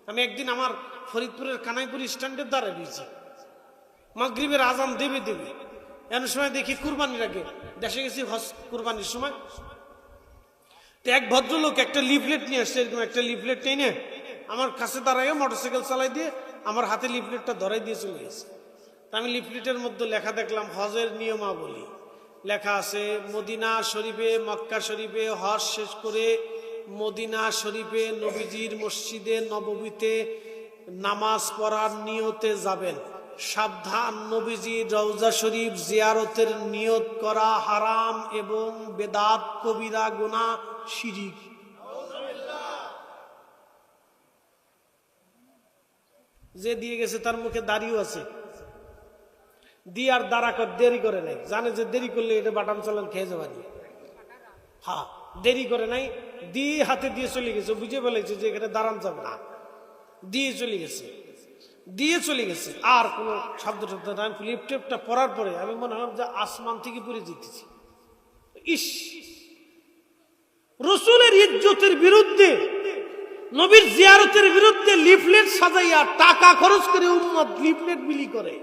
Speaker 1: আমি একদিন আমার ফরিদপুরের কানাইপুর স্ট্যান্ডের দ্বারা দিয়েছি, মাগরিবের আজান দেবে দেবে, এমন সময় দেখি কুরবানির আগে দেশে গেছি, হজ কুরবানির সময়। তো এক ভদ্রলোক একটা লিফলেট নিয়ে আসছে, এরকম একটা লিফলেট টেনে আমার কাছে দাঁড়াইও মোটরসাইকেল চালাই দিয়ে আমার হাতে লিফলেটটা ধরাই দিয়ে চলে গেছে। আমি লিফলেটের মধ্যে লেখা দেখলাম হজের নিয়মাবলী লেখা আছে। মদিনা শরীফে, মক্কা শরীফে হজ শেষ করে মদিনা শরীফে নবীজির মসজিদে নববীতে নামাজ পড়ার নিয়তে যাবেন। সাবধান, নবীজির রওজা শরীফ জিয়ারতের নিয়ত করা হারাম এবং বেদাত, কবিরা গুনাহ, শিরিক। যে দিয়ে গেছে তার মুখে দাড়িও আছে, দিয়ে আর দেরি করে নাই, জানে যে দেরি করলে এটা বাটাম চালান খেয়ে যাবানি। হ্যাঁ, দেরি করে নাই, দিয়ে হাতে দিয়ে চলে গেছে, বুঝে ফেলেছে যে এখানে দাঁড়ান যাবে না, দিয়ে চলে গেছে, দিয়ে চলে গেছে। আর কোনো শব্দ শব্দ না। লিপটেপটা পড়ার পরে আমি মনে হলাম যে আসমান থেকে পড়ে যেতেছি। ইস, রাসূলের ইজ্জতের বিরুদ্ধে, নবীর জিয়ারতের বিরুদ্ধে লিফলেট সাজাইয়া টাকা খরচ করে উম্মত লিফলেট বিলি করে।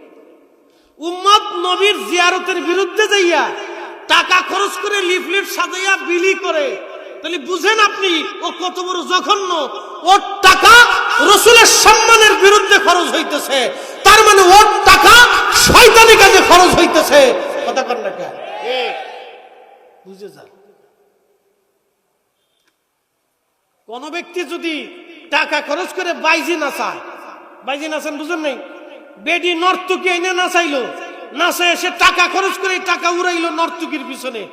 Speaker 1: উম্মত নবীর জিয়ারতের বিরুদ্ধে যাইয়া টাকা খরচ করে লিফলেট সাজাইয়া বিলি করে। তাহলে বুঝেন আপনি ও কত বড় জঘন্য। ওর টাকা রাসূলের সম্মানের বিরুদ্ধে খরচ হইতেছে, তার মানে ওর টাকা শয়তানি কাজে খরচ হইতেছে। কথা কন না কে? বুঝে যান। কোন ব্যক্তি যদি টাকা খরচ করে বাইজি নাচায়, বাইজি নাচান বুঝেন নাই, বেডি নর্তকী এনে নাচাইলো, নাচে এসে টাকা খরচ করে টাকা উড়াইলো নর্তকীর পিছনে।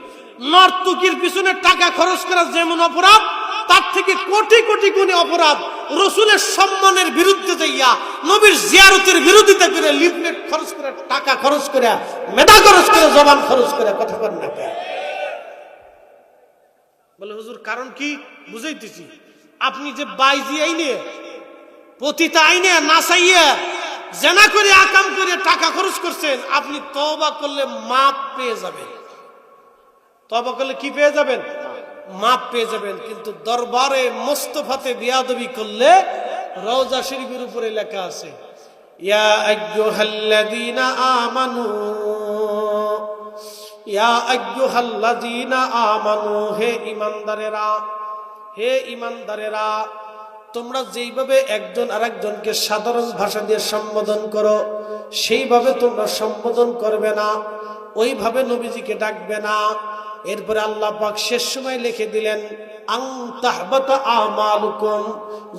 Speaker 1: নর্তকীর পিছনে টাকা খরচ করা যেমন অপরাধ, তার থেকে কোটি কোটি গুণে অপরাধ রাসূলের সম্মানের বিরুদ্ধে যাইয়া নবীর জিয়ারতের বিরোধিতা করে লিফলেট খরচ করে, টাকা খরচ করে, মেধা খরচ করে, জবান খরচ করে। কথা বল না কে? বলে হুজুর কারণ কি? বুঝাইতেছি। আপনি যে বাইজি আইনে, পতিতা আইনে নাচাইয়া জেনা করে আকাম করে টাকা খরচ করছেন, আপনি তওবা করলে মাপ পেয়ে যাবেন। তওবা করলে কি পেয়ে যাবেন? মাপ পেয়ে যাবেন। কিন্তু দরবারে মুস্তাফাতে বিয়াদবি করলে রওজা শরীফের উপরে লেখা আছে, ইয়া আইয়ুহাল্লাযীনা আমানু, ইয়া আইয়ুহাল্লাযীনা আমানু, হে ঈমানদারেরা, হে ঈমানদারেরা, তোমরা যেইভাবে একজন আরেকজনকে সাধারণ ভাষা দিয়ে সম্বোধন করো সেইভাবে তোমরা সম্বোধন করবে না, ওইভাবে নবীজিকে ডাকবে না। এরপরে আল্লাহ পাক শেষ সময় লিখে দিলেন, আন তাহবাতা আমালুকুম,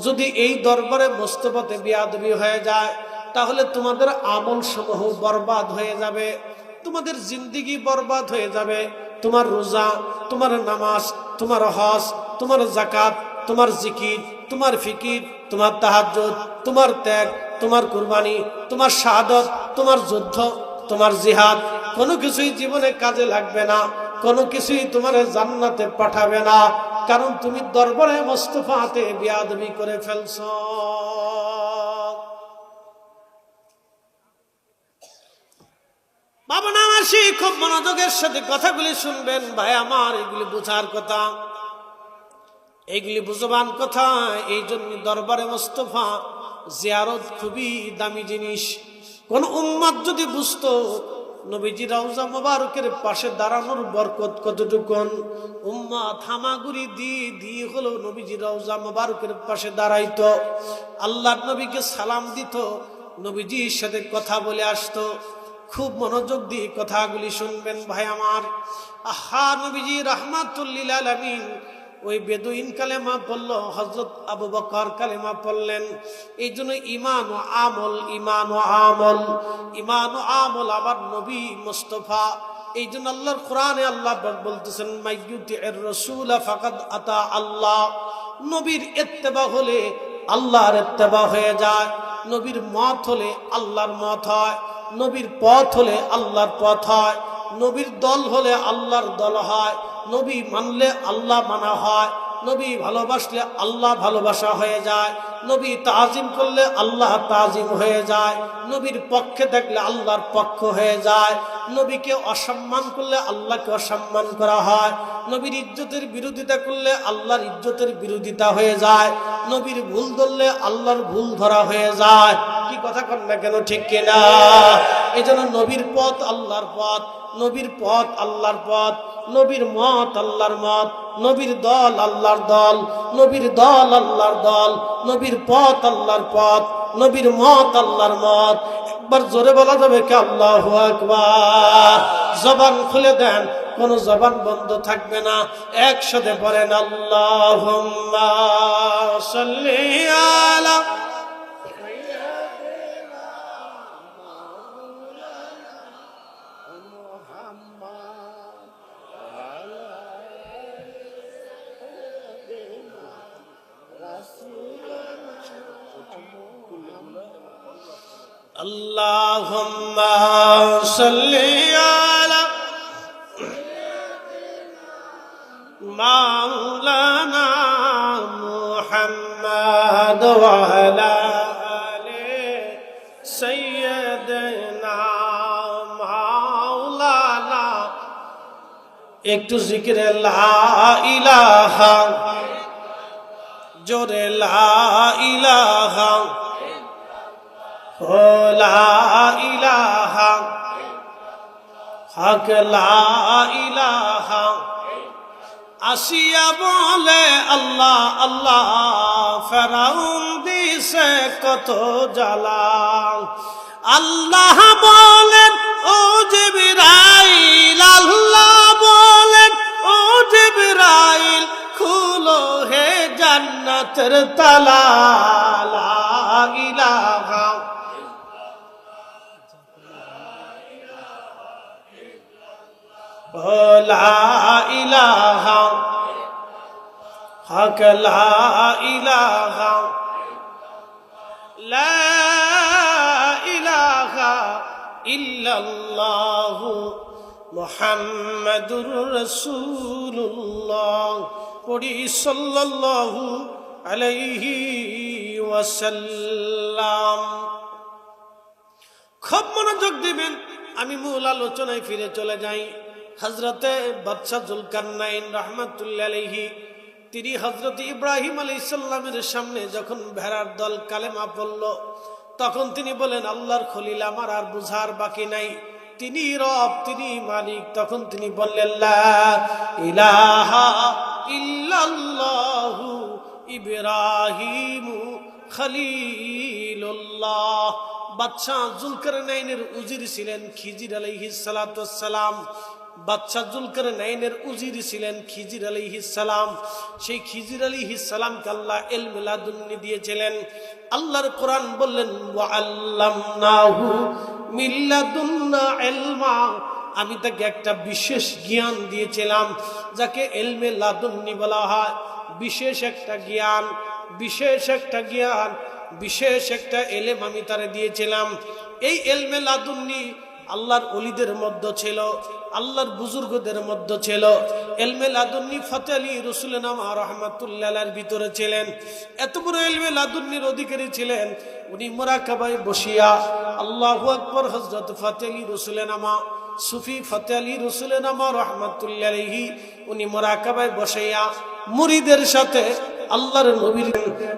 Speaker 1: যদি এই দরবারে মুস্তাফাতে বিয়াদবি হয়ে যায় তাহলে তোমাদের আমল সমূহ বরবাদ হয়ে যাবে, তোমাদের জিন্দেগি বরবাদ হয়ে যাবে। তোমার রোজা, তোমার নামাজ, তোমার হজ, তোমার যাকাত, তোমার জিকির, তোমার ফিকির, তোমার তাহাজ্জুদ, তোমার ত্যাগ, তোমার কুরবানি, তোমার শাহাদত, তোমার যুদ্ধ, তোমার জিহাদ, কোনো কিছুই জীবনে কাজে লাগবে না, কোনো কিছুই তোমার জান্নাতে পাঠাবে না, কারণ তুমি দরবারে মুস্তাফাতে বিয়াদবি করে ফেলছো। বাবা নামাসি, খুব মনোযোগের সাথে কথাগুলি শুনবেন ভাই আমার, এগুলি বোঝার কথা, এইগুলি বুঝবান কথা। এই জন্য দরবারে মুস্তাফা জিয়ারত খুবই দামি জিনিস। কোন উম্মত যদি বুঝতো নবীজি রওজা মোবারকের পাশে দাঁড়ানোর বরকত কতটুকুন, উম্মত হামাগুড়ি দিয়ে দিয়ে হলো নবীজি রওজা মোবারকের পাশে দাঁড়াইতো, আল্লাহর নবীকে সালাম দিত, নবীজির সাথে কথা বলে আসতো। খুব মনোযোগ দিয়ে কথাগুলি শুনবেন ভাই আমার। আহা, নবীজি রাহমাতুল লিল আলামিন ওই বেদুইন কালেমা পড়ল, হযরত আবু বকর কালেমা পড়লেন। এই জন্য ঈমান ও আমল, ঈমান ও আমল, ঈমান ও আমল আবার নবী মুস্তাফা। এই জন্য আল্লাহর কোরআনে আল্লাহ বলতেছেন, মাইয়ুতির রাসূল ফাকাদ আতা আল্লাহ। নবীর ইত্তেবা হলে আল্লাহর ইত্তেবা হয়ে যায়, নবীর মত হলে আল্লাহর মত হয়, নবীর পথ হলে আল্লাহর পথ হয়, নবীর দল হলে আল্লাহর দল হয়, নবী মানলে আল্লাহ মানা হয়, নবী ভালোবাসলে আল্লাহ ভালোবাসা হয়ে যায়, নবী তাজিম করলে আল্লাহ তাজিম হয়ে যায়, নবীর পক্ষে থাকলে আল্লাহর পক্ষ হয়ে যায়, নবীকে অসম্মান করলে আল্লাহকে অসম্মান করা হয়, নবীর ইজ্জতের বিরোধিতা করলে আল্লাহর ইজ্জতের বিরোধিতা হয়ে যায়, নবীর ভুল ধরলে আল্লাহর ভুল ধরা হয়ে যায়। কি কথা কন না কেন, ঠিক কিনা? এই জন্য নবীর পথ আল্লাহর পথ, নবীর পথ আল্লাহর পথ, নবীর মত আল্লাহর মত, নবীর দল আল্লাহর দল, নবীর দল আল্লাহর দল, নবীর পথ আল্লাহর পথ, নবীর মত আল্লাহর মত। একবার জোরে বলা যাবে কি আল্লাহু আকবার? জবান খুলে দেন, কোন জবান বন্ধ থাকবে না। একসাথে পড়েন আল্লাহুম্মা সাল্লি আলা Allahumma salli ala Maulana Muhammad wa ala ali Sayyidina Maulana। একটু জিকিরে লা ইলাহা, জোরে লা ইলাহা, লা ইলাহা, হক লা ইলাহা। আসিয়া বলে আল্লাহ আল্লাহ, ফেরাউন দিছে কত জ্বালা। আল্লাহ বলেন ও জিবরাইল, আল্লাহ বলেন ও জিবরাইল, খুলো হে জান্নাতের তালা। লা ইলাহা লা ইলাহা, হক লা ইলাহা, লা ইলাহা ইল্লাল্লাহু মুহাম্মাদুর রাসূলুল্লাহ। পড়ি সাল্লাল্লাহু আলাইহি ওয়াসাল্লাম। খুব মনোযোগ দিবেন, আমি মূল আলোচনায় ফিরে চলে যাই। হযরতে বাদশাহ জুলকারনাইন রাহমাতুল্লাহি আলাইহি, তিনি হযরত ইব্রাহিম আলাইহিস সালামের সামনে যখন ভেড়ার দল কালেমা পড়ল, তখন তিনি বলেন, আল্লাহর খলিল, আমার আর বুঝার বাকি নাই, তিনি রব, তিনি মালিক। তখন তিনি বললেন, লা ইলাহা ইল্লাল্লাহু ইব্রাহিম খলিলুল্লাহ। বাদশাহ জুলকারনাইনের উজির ছিলেন খিজির আলাইহিস সালাতু ওয়াস সালাম। বাদশাহ জুলকারনাইনের উজির ছিলেন খিজির আলাইহিস সালাম। সেই খিজির আলাইহিস সালামকে আল্লাহ ইলমে লাদুন্নি দিয়েছিলেন। আল্লাহর কোরআন বললেন, ওয়া আল্লামনাহু মিন লাদুন্না ইলমা, আমি তাকে একটা বিশেষ জ্ঞান দিয়েছিলাম, যাকে ইলমে লাদুন্নি বলা হয়। বিশেষ একটা জ্ঞান, বিশেষ একটা জ্ঞান, বিশেষ একটা ইলম আমি তারে দিয়েছিলাম। এই ইলমে লাদুন্নি আল্লাহর ওলিদের মধ্যে ছিল, আল্লাহর বুজুর্গদের মধ্যে ছিল। ইলমে লাদুন্নি ফতে আলী রসুলনামা রাহমাতুল্লাহ আলাইহির ভিতরে ছিলেন। এত বড় ইলমে লাদুন্নির অধিকারী ছিলেন, উনি মুরাকাবায় বসিয়া আল্লাহু আকবার, হযরত ফতে আলী রসুলনামা সুফি ফতে আলী রসুলনামা রাহমাতুল্লাহ আলাইহি, উনি মুরাকাবায় বসিয়া মুরিদের সাথে আল্লাহর নবীর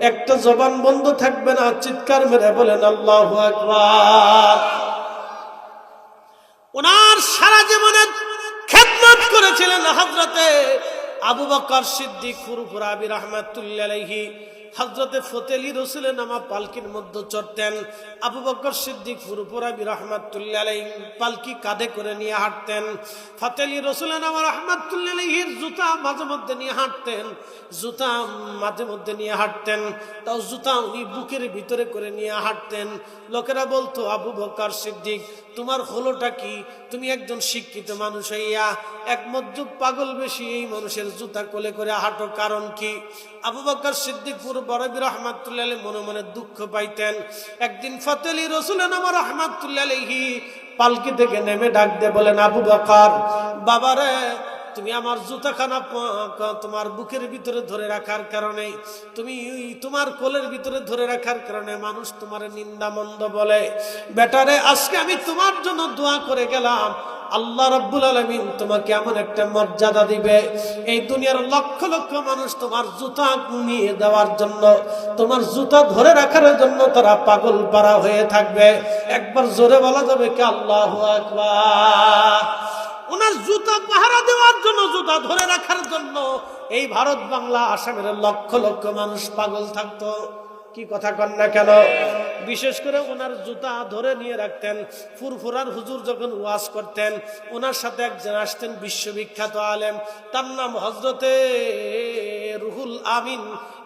Speaker 1: একটা জবান বন্ধ থাকবে না, চিৎকার মেরে বলেন আল্লাহু আকবার। ওনার সারা জীবনের খেদমত করেছিলেন হযরতে আবু বকর সিদ্দিক ফুরফুরাবি রাহমাতুল্লাহি আলাইহি। হযরতে ফতেলি রসুলের নামা পালকির মধ্যে চড়তেন। আবু বকর সিদ্দিক ফুরফুরাবি রাহমাতুল্লাহ আলাইহি পালকি কাঁধে করে নিয়ে হাঁটতেন। ফতেলি রসুলের নামা রাহমাতুল্লাহ আলাইহির জুতা মাঝে মধ্যে নিয়ে হাঁটতেন, জুতা মাঝে মধ্যে নিয়ে হাঁটতেন, তাও জুতা উনি বুকের ভিতরে করে নিয়ে হাঁটতেন। লোকেরা বলতো, আবু বকর সিদ্দিক তোমার হলোটা কি? তুমি একজন শিক্ষিত মানুষ হইয়া এক মজ্জুব পাগল বেশি এই মানুষের জুতা কোলে করে হাঁটো, কারণ কি? আবু বকর সিদ্দিক ফুরফুরাবি রাহমাতুল্লাহ আলাইহি মনে মনে দুঃখ পাইতেন। একদিন ফতেলি রসুলের নামা রাহমাতুল্লাহ আলাইহি পালকি থেকে নেমে ডাক দিয়ে বলেন, আবু বকর বাবারে, তুমি আমার জুতাখানা তোমার বুকের ভিতরে ধরে রাখার কারণে, তুমি তোমার কোলের ভিতরে ধরে রাখার কারণে মানুষ তোমার নিন্দা মন্দ বলে। বেটারে, আজকে আমি তোমার জন্য দোয়া করে গেলাম, আল্লাহ রাব্বুল আলামিন তোমাকে এমন একটা মর্যাদা দিবে, এই দুনিয়ার লক্ষ লক্ষ মানুষ তোমার জুতা কমিয়ে দেওয়ার জন্য, তোমার জুতা ধরে রাখার জন্য তারা পাগল পারা হয়ে থাকবে। একবার জোরে বলা যাবে কি আল্লাহু আকবার? ওনার জুতা পাহারা দেওয়ার জন্য, জুতা ধরে রাখার জন্য এই ভারত বাংলা আসামের লক্ষ লক্ষ মানুষ পাগল থাকতো। কি কথা কন না কেন? বিশেষ করে ওনার জুতা ধরে নিয়ে রাখতেন। ফুরফুরার হুজুর যখন ওয়াজ করতেন, ওনার সাথে একজন আসতেন বিশ্ববিখ্যাত আলেম, তার নাম হযরতে রুহুল আমিন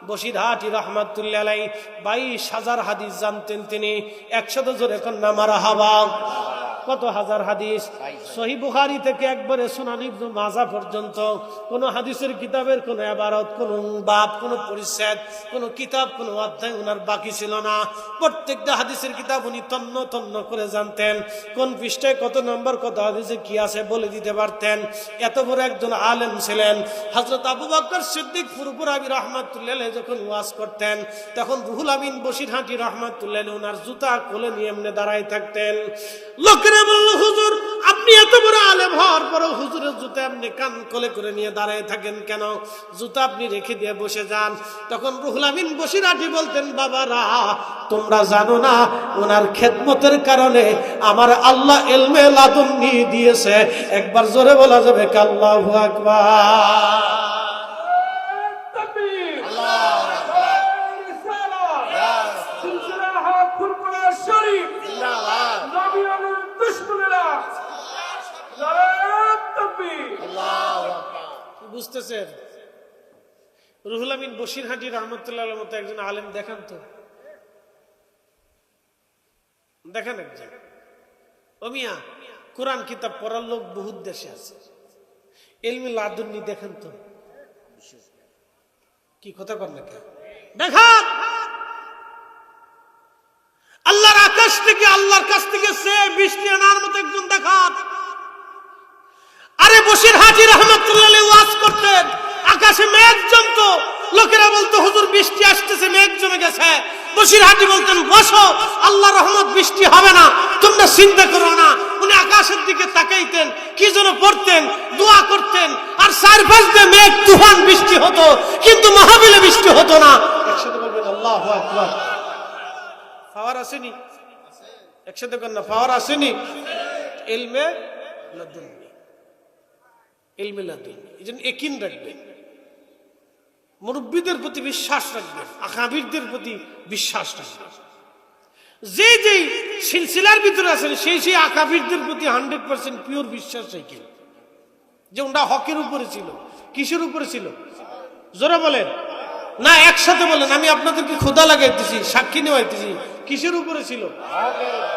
Speaker 1: বসিরহাটি রাহমাতুল্লাহ আলাইহি। 22,000 হাদিস জানতেন তিনি। 100 জোরে কন্যা মারহাবা। কত হাজার হাদিস! সহিহ বুখারী থেকে একবারে সুনান ইবনে মাজাহ পর্যন্ত কোন হাদিসের কিতাবের কোন ইবারত, কোন বাব, কোন পরিচ্ছেদ, কোন কিতাব, কোন অধ্যায় ওনার বাকি ছিল না। প্রত্যেকটা হাদিসের কিতাব উনি তন্ন তন্ন করে জানতেন। কোন পৃষ্ঠায় কত নম্বর কত হাদিসে কি আছে বলে দিতে পারতেন। এত বড় একজন আলেম ছিলেন। হযরত আবু বকর সিদ্দিক ফুরফুরাবি রাহমাতুল্লাহ আলাইহি যখন ওয়াজ করতেন, তখন রুহুল আমিন বসিরহাটি রাহমাতুল্লাহ আলাইহি ওনার জুতা কোলে নিয়ে এমনি দাঁড়ায় থাকতেন। লোকেরা বলল, হুজুর আপনি এত বড় আলেম হওয়ার পরও হুজুরের জুতা এমনি কান কোলে করে নিয়ে দাঁড়ায় থাকেন কেন? জুতা আপনি রেখে দিয়ে বসে যান। তখন রুহুল আমিন বসিরহাটি বলতেন, বাবারা তোমরা জানো না, ওনার খেদমতের কারণে আমার আল্লাহ ইলমে লাদুন্নি দিয়েছে। একবার জোরে বলা যাবে কি আল্লাহু আকবার? বুঝতেছেন? রুহুল আমিন বসিরহাটি রাহমাতুল্লাহ আলাইহির মতো একজন আলেম দেখান তো, দেখেন একজন। ও মিয়া, কোরআন কিতাব পড়ার লোক বহুত দেশে আছে, ইলমে লাদুন্নি দেখেন তো। কি কথা কর না কেন? দেখান আল্লাহর আকাশ থেকে, আল্লাহর কাছ থেকে সে বৃষ্টি আনার মতো একজন দেখান। আরে বসিরহাটি রাহমাতুল্লাহ আলাইহি ওয়াজ করতেন, আকাশে মেঘ জমতো, লোকেরা বলতো হুজুর বৃষ্টি আসতেছে, মেঘ জমে গেছে। বসিরহাটি বলতেন, বসো, আল্লাহর রহমত, বৃষ্টি হবে না, তোমরা চিন্তা করো না। উনি আকাশের দিকে তাকাইতেন, কি যেন পড়তেন, দোয়া করতেন, আর চারপাশ দিয়ে মেঘ তুফান বৃষ্টি হতো, কিন্তু মাহফিলে বৃষ্টি হতো না। একসাথে বলবেন আল্লাহু আকবার। পাওয়ার আসেনি? একসাথে কর না, পাওয়ার আসেনি? ইলমে লাদুন্নি, ইলমে লাদুন্নি। এই জন্য ইয়াকিন রাখবেন, মুরব্বীদের প্রতি বিশ্বাস রাখবেন, আকাবিরদের প্রতি বিশ্বাস রাখবেন। যে যে সিলসিলার ভিতরে আছেন সেই আকাবিরদের প্রতি 100% পিওর বিশ্বাস রাখেন, যে ওটা হকের উপরে ছিল। কিসের উপরে ছিল? জোরে বলেন না, একসাথে বলেন। আমি আপনাদেরকে খোদা লাগাইতেছি, সাক্ষী নেওয়াইতেছি। কিসের উপরে ছিল?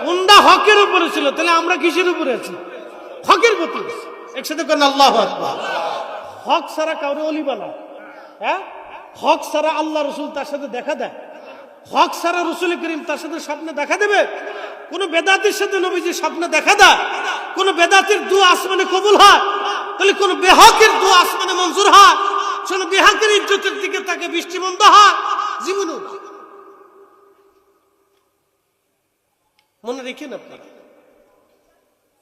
Speaker 1: ওটা হকের উপরে ছিল। তাহলে আমরা কিসের উপরে আছি? হকের প্রতি। একসাথে করেন আল্লাহু আকবার। হক ছাড়া কাউরে ওলি বানায়? হ্যাঁ, হক ছাড়া আল্লাহ রসুল তার সাথে দেখা দেয়? হক ছাড়া রসুল করিম তার সাথে স্বপ্নে দেখা দেবে? কোন বেদাতির সাথে নবীজি স্বপ্নে দেখা দেয়? কোন বেদাতির দোয়া আসমানে কবুল হয়? তাহলে কোন বেহকের দোয়া আসমানে মঞ্জুর হয়? কোন বেহকের ইজ্জতের দিকে তাকে বৃষ্টি বন্ধ হয়? জীবনও মনে রেখেন আপনারা,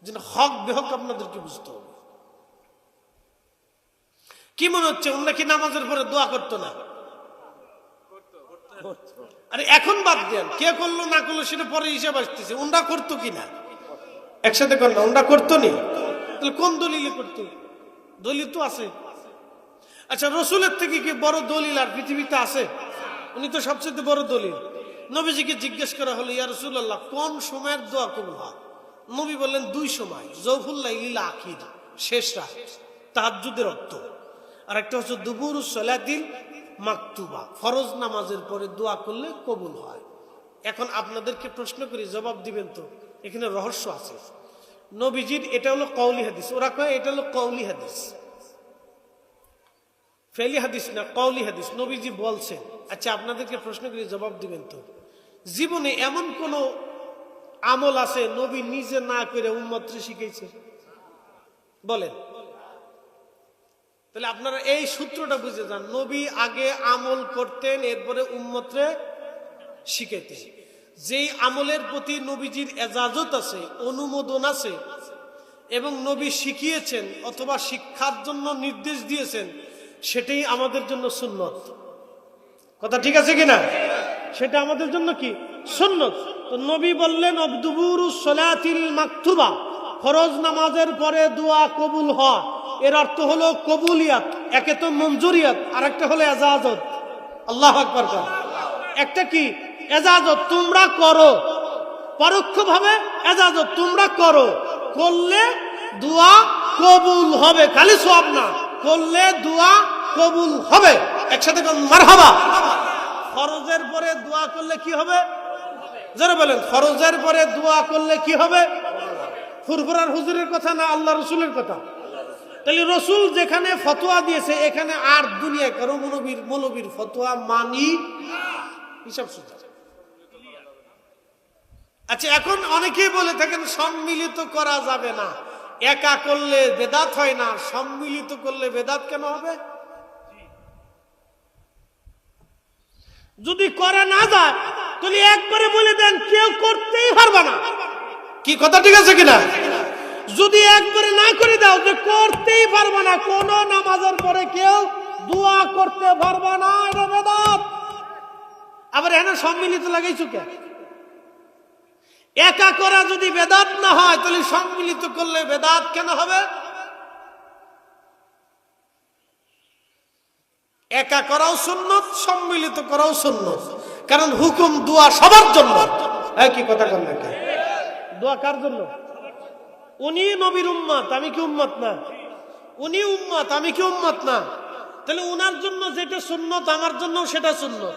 Speaker 1: যেন হক বেহক আপনাদেরকে বুঝতে হবে। কি মনে হচ্ছে ওরা কি নামাজের পরে দোয়া করতো না? আরে এখন বাদ দেন, কে করলো না করলো সেটা পরে হিসাব আসতেছে। ওরা করতো কিনা? একসাথে কর না, ওরা করতো নি? তাহলে কোন দলিলে করতো? দলিল তো আছে। আচ্ছা, রসুলের থেকে কি বড় দলিল আর পৃথিবীতে আছে? উনি তো সবচেয়ে বড় দলিল। নবীজিকে জিজ্ঞেস করা হলো, ইয়া রাসূলুল্লাহ, কোন সময়ের দোয়া কবুল হয়? নবী বললেন, দুই সময়, জওফুল লাইলিল আখির, শেষ রাত, তাহাজ্জুদের অর্থ, আর একটা হচ্ছে দুবুরুস সালাতিল মাকতুবা, ফরজ নামাজের পরে দোয়া করলে কবুল হয়। এখন আপনাদেরকে প্রশ্ন করি, জবাব দিবেন তো? এখানে রহস্য আছে। নবীজির এটা হলো কওলি হাদিস, ওরা কয় এটা হলো কওলি হাদিস, ফেলি হাদিস না, কওলি হাদিস, নবীজি বলছেন। আচ্ছা, আপনাদেরকে প্রশ্ন করি, জবাব দিবেন তো? জীবনে এমন কোন আমল আছে নবী নিজে না করে উম্মতকে শিখাইছে? বলেন। তাহলে আপনারা এই সূত্রটা বুঝে যান, নবী আগে আমল করতেন, এরপরে উম্মতরে শিখাইতেন। যেই আমলের প্রতি নবীজির এজাজত আছে, অনুমোদন আছে, এবং নবী শিখিয়েছেন অথবা শিক্ষার জন্য নির্দেশ দিয়েছেন, সেটাই আমাদের জন্য সুন্নত। কথা ঠিক আছে কিনা? সেটা আমাদের জন্য কি? সুন্নত। তো নবী বললেন, দুবুরুস সালাতিল মাকতুবা, ফরজ নামাজের পরে দোয়া কবুল হয়। এর অর্থ হলো কবুলিয়াত, একে তো মঞ্জুরিয়াত, আর একটা হলো এজাজত। আল্লাহু আকবার। একটা কি? এজাজত, তোমরা করো, পরোক্ষভাবে এজাজত, তোমরা করো, করলে দোয়া কবুল হবে, খালি সওয়াব না, করলে দোয়া কবুল হবে। একসাথে মারহাবা। ফরজের পরে দোয়া করলে কি হবে? যারা বলেন, ফরজের পরে দোয়া করলে কি হবে? ফুরফুরার হুজুরের কথা না, আল্লাহ রসুলের কথা? তাহলে রসুল যেখানে ফতোয়া দিয়েছে, এখানে আর দুনিয়ায় কারো মৌলবীর ফতোয়া মানি হিসাব সুদ্ধ। আচ্ছা, এখন অনেকেই বলে থাকেন সম্মিলিত করা যাবে না, একা করলে বেদাত হয় না, সম্মিলিত করলে বেদাত কেন হবে? যদি করা না যায় তাহলে একবারে বলে দেন কেউ করতেই পারবে না। কি কথা ঠিক আছে কিনা? যদি একবারে না করে দাও যে করতেই পারবে না, কোন নামাজের পরে কেউ দোয়া করতে পারবে না, এটা বেদাত। আবার এখানে সম্মিলিত লাগাইছো কে? একা করা যদি বেদাত না হয়, তাহলে সম্মিলিত করলে বেদাত কেন হবে? একা করাও সুন্নত, সম্মিলিত করাও সুন্নত, কারণ হুকুম দোয়া সবার জন্য। কি কথা বল না? দোয়া কার জন্য? উনি নবীর উম্মত, আমি কি উম্মত না? উনি উম্মত, আমি কি উম্মত না? তাহলে উনার জন্য যেটা সুন্নত, আমার জন্য সেটা সুন্নত।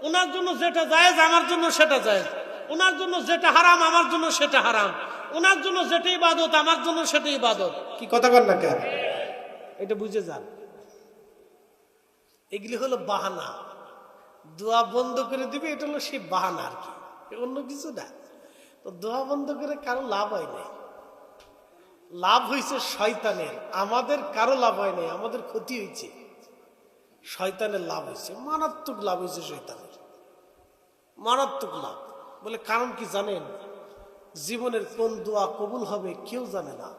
Speaker 1: উনার জন্য যেটা জায়েজ, আমার জন্য সেটা জায়েজ। উনার জন্য যেটা হারাম, আমার জন্য সেটা হারাম। উনার জন্য যেটা ইবাদত, আমার জন্য সেটা ইবাদত। কি কথা বল না? এটা বুঝে যান। এগুলি হলো বাহানা, দোয়া বন্ধ করে দিবে, এটা হলো সেই বাহানা, আর কি, অন্য কিছু না। তো দোয়া বন্ধ করে কারো লাভ হয় নাই, লাভ হয়েছে শয়তানের, আমাদের কারো লাভ হয় নাই, আমাদের ক্ষতি হয়েছে, শয়তানের লাভ হয়েছে, মারাত্মক লাভ হয়েছে শয়তানের, মারাত্মক লাভ। বলে কারণ কি জানেন? জীবনের কোন দোয়া কবুল হবে কেউ জানে না।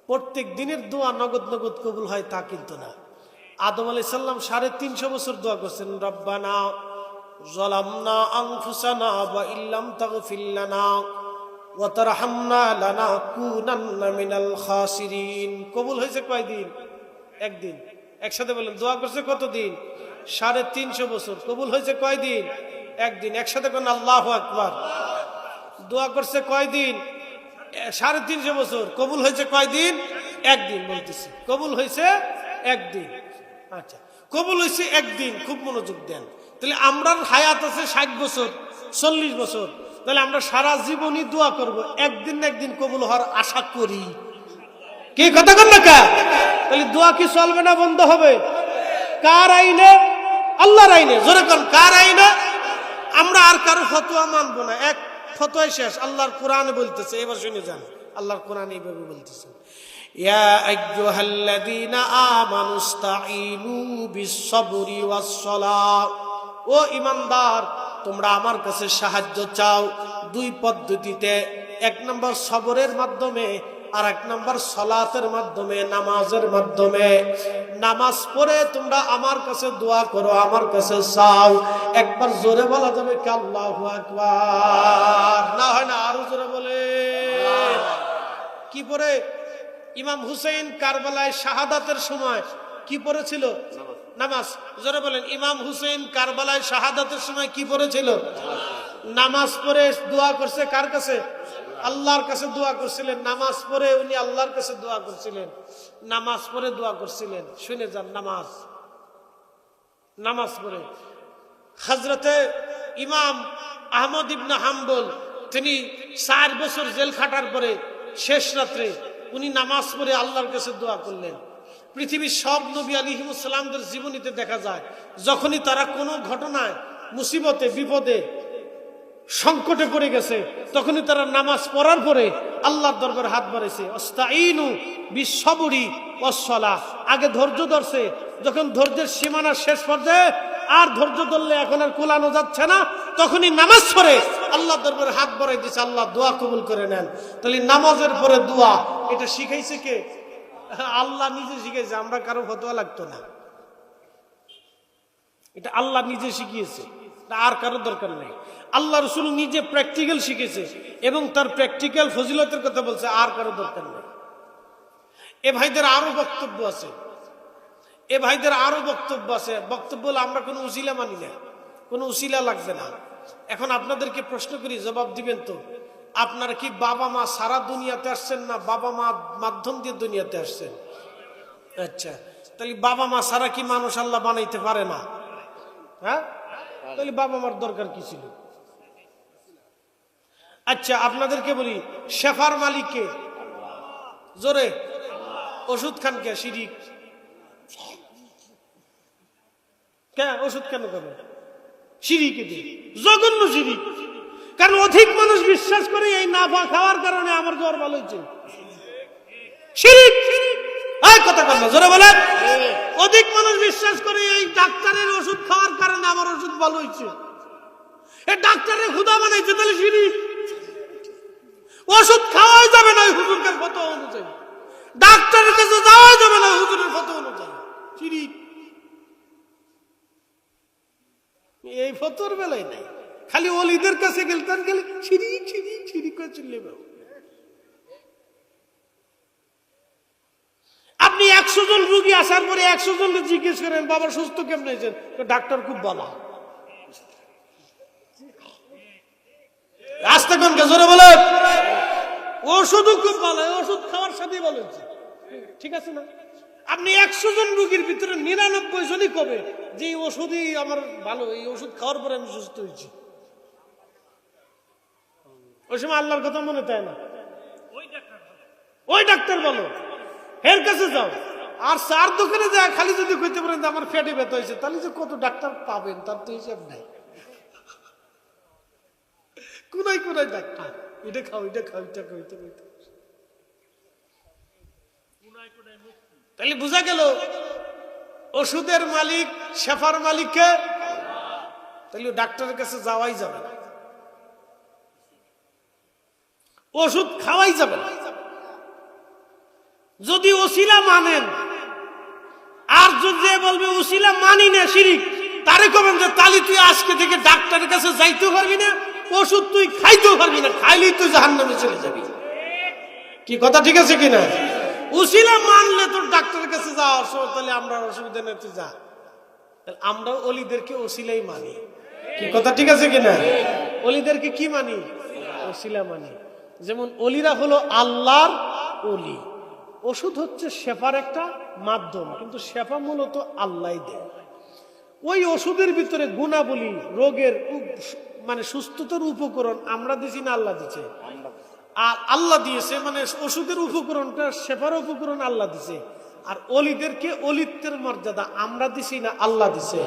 Speaker 1: প্রত্যেক দিনের দোয়া নগদ নগদ কবুল হয় তা কিন্তু না। আদম আলাইহিস সালাম 350 বছর দোয়া করছেন, রব্বানা যালামনা আনফুসানা ওয়া ইল্লাম তাগফির লানা ওয়া তারহামনা লানাকুনান্না মিনাল খাসিরিন। কবুল হয়েছে কয়দিন? একদিন। একসাথে বলেন, দোয়া করছে কতদিন? 350 বছর। কবুল হয়েছে কয়দিন? একদিন। একসাথে বলেন আল্লাহু আকবার। দোয়া করছে কয়দিন? 350 বছর। কবুল হয়েছে কয়দিন? একদিন। বলতেছি কবুল হয়েছে একদিন। আচ্ছা, কবুল হয়েছে একদিন, খুব মনোযোগ দেন। তাহলে আমরা হায়াত আছে 60 বছর, 40 বছর, তাহলে আমরা সারা জীবনই দোয়া করব, একদিন না একদিন কবুল হওয়ার আশা করি। কি কথা বল না? তাহলে দোয়া কি চলবে না, বন্ধ হবে? কার আইনে? আল্লাহর আইনে। জোরে কোন কার আইনে? আমরা আর কারো ফতোয়া মানবো না, এক ফতোয়াই শেষ। আল্লাহর কোরআনে বলতেছে, এবার শুনে যান, আল্লাহর কোরআনে এইভাবে বলতেছে, ইয়া আইয়ুহাল্লাযীনা আমানুস্তাঈনু বিস-সাবরি ওয়াস-সালাহ। ও ঈমানদার, তোমরা আমার কাছে সাহায্য চাও দুই পদ্ধতিতে। এক নম্বর সবরের মাধ্যমে, আর এক নম্বর সালাতের মাধ্যমে, নামাজের মাধ্যমে। নামাজ পড়ে তোমরা আমার কাছে দোয়া করো, আমার কাছে চাও। একবার জোরে বলা যাবে কি আল্লাহু আকবার? না হয় না, আরো জোরে বলে। কি পড়ে? ইমাম হুসাইন কারবালায় শাহাদাতের সময় কি পড়েছিল? নামাজ। জোরে বলেন। ইমাম হুসেন কারবালায় শাহাদাতের সময় কি পড়েছিল? নামাজ পড়ে দোয়া করছে কার কাছে? আল্লাহর কাছে দোয়া করছিলেন। নামাজ পড়ে উনি আল্লাহর কাছে দোয়া করছিলেন, নামাজ পড়ে দোয়া করছিলেন। শুনে যান, নামাজ পড়ে। হযরতে ইমাম আহমদ ইবনে হাম্বল তিনি 4 বছর জেল খাটার পরে শেষ রাত্রে উনি নামাজ পড়ে আল্লাহর কাছে দোয়া করলেন। পৃথিবীর সব নবী আলাইহিস সালামদের জীবনীতে দেখা যায়, যখনই তারা কোনো ঘটনায়, মুসিবতে, বিপদে, সংকটে পড়ে গেছে, তখনই তারা নামাজ পড়ার পরে আল্লাহর দরবারে হাত বাড়াইছে। আস্তাইনু বিসসবরি ওয়াসসালাহ। আগে ধৈর্য ধরছে, যখন ধৈর্যের সীমানা শেষ পর্যায়ে আর ধৈর্য ধরলে এখন আর কুলানো যাচ্ছে না, তখনই নামাজ পড়ে আল্লাহর দরবারে হাত বাড়াই দিয়েছে, আল্লাহ দোয়া কবুল করে নেন। তাহলে নামাজের পরে দোয়া, এটা শিখাইছে কে? আল্লাহ নিজে শিখাইছে, আমরা কারো ফতোয়া লাগতো না। এটা আল্লাহ নিজে শিখিয়েছে, আর কারো দরকার নেই। আল্লাহ রাসূল নিজে প্র্যাকটিক্যাল শিখেছে এবং তার প্র্যাকটিক্যাল ফজিলতের কথা বলছে, আর কারো দরকার নেই। এ ভাইদের আরো বক্তব্য আছে, বক্তব্য হলো আমরা কোনো উসিলা মানি না, কোনো উসিলা লাগবে না। এখন আপনাদেরকে প্রশ্ন করি, জবাব দিবেন তো? আপনারা কি বাবা মা সারা দুনিয়াতে আসছেন, না বাবা মা মাধ্যম দিয়ে দুনিয়াতে আসছেন? আচ্ছা, তাহলে বাবা মা সারা কি মানুষ আল্লাহ বানাইতে পারে না? হ্যাঁ, তাহলে বাবা মার দরকার কি ছিল? আচ্ছা, আপনাদেরকে বলি, শেফার মালিক কে? জোরে। ওষুধ খান কে? শিরিক। কেন ওষুধ কেন খাবে? শিরিক, জঘন্য শিরিক। কারণ অধিক মানুষ বিশ্বাস করে এই নাফা খাওয়ার কারণে আমার জ্বর ভালো হয়েছে। শিরিক। কথা বল না, জোরে বলেন। অধিক মানুষ বিশ্বাস করে এই ডাক্তারের ওষুধ খাওয়ার কারণে আমার ওষুধ ভালো হয়েছে। এই ডাক্তারের খোদা বানাইছে, তাহলে শিরিক। ওষুধ খাওয়াই যাবে না হুজুরের ফতোয়া অনুযায়ী, ডাক্তারের কাছে যাওয়া যাবে না হুজুরের ফতোয়া অনুযায়ী, শিরিক। এই ফতোয়ার বেলায় নাই, খালি ওলিদের কাছে গেলতেন, খালি শিরিক শিরিক শিরিক করে চিল্লেবে। আপনি 100 জন রোগী আসার পরে 100 জনকে জিজ্ঞেস করেন বাবা সুস্থ কেমন হয়েছেন, ডাক্তার খুব ভালো। রাস্তা কোন জোরে বলে? ওষুধও খুব ভালো, ওষুধ খাওয়ার সাথে ভালো হচ্ছে, ঠিক আছে না? আপনি 100 জন রোগীর ভিতরে 99 জনই কবে যে এই ওষুধই আমার ভালো, এই ওষুধ খাওয়ার পরে আমি সুস্থ হয়েছি। ওই সময় আল্লাহর কথা মনে তাই না, ওই ডাক্তার বলো, এর কাছে যাও। আর 4 দোকানে যায় খালি যদি কইতে পারেন আমার পেটে ব্যথা হয়েছে, তাহলে যে কত ডাক্তার পাবেন তার তো হিসাব নাই। কোনাই কোনাই ডাক্তার, এটা খাও এটা খাও এটা খাও এটা খাও। তাহলে বোঝা গেল ওষুধের মালিক, শেফার মালিককে, তাহলে ডাক্তারের কাছে যাওয়াই যাবে না, ওষুধ খাওয়াই যাবে না। যদি ওসিলা মানেন, আর যদি বলবে ওসিলা মানি না শিরিক, তারে কবেন যে তালি তুই আজকে থেকে ডাক্তারের কাছে যাইতেও পারবি না, ওষুধ তুই খাইতেও পারবি না, খাইলেই তুই জাহান্নামে চলে যাবি। কি কথা ঠিক আছে কিনা? উসিলা মানলে তোর ডাক্তারের কাছে যাওয়ার সময় তাহলে আমরা অসুবিধা নেই, তুই যা। আমরাও অলিদেরকে ওসিলাই মানি। কি কথা ঠিক আছে কিনা? অলিদেরকে কি মানি? ওসিলা মানি। যেমন অলিরা হলো আল্লাহর অলি, ওষুধ হচ্ছে শেফার একটা মাধ্যম, কিন্তু শেফা মূলত আল্লাহ দেয়। ওই ওষুধের ভিতরে গুণাবলী, রোগের মানে সুস্থতার উপকরণ আমরা দিছি না আল্লাহ দিচ্ছে? আর আল্লাহ দিয়েছে, মানে ওষুধের উপকরণটা, শেফার উপকরণ আল্লাহ দিছে। আর অলিদেরকে অলিত্বের মর্যাদা আমরা দিছি না আল্লাহ দিছে?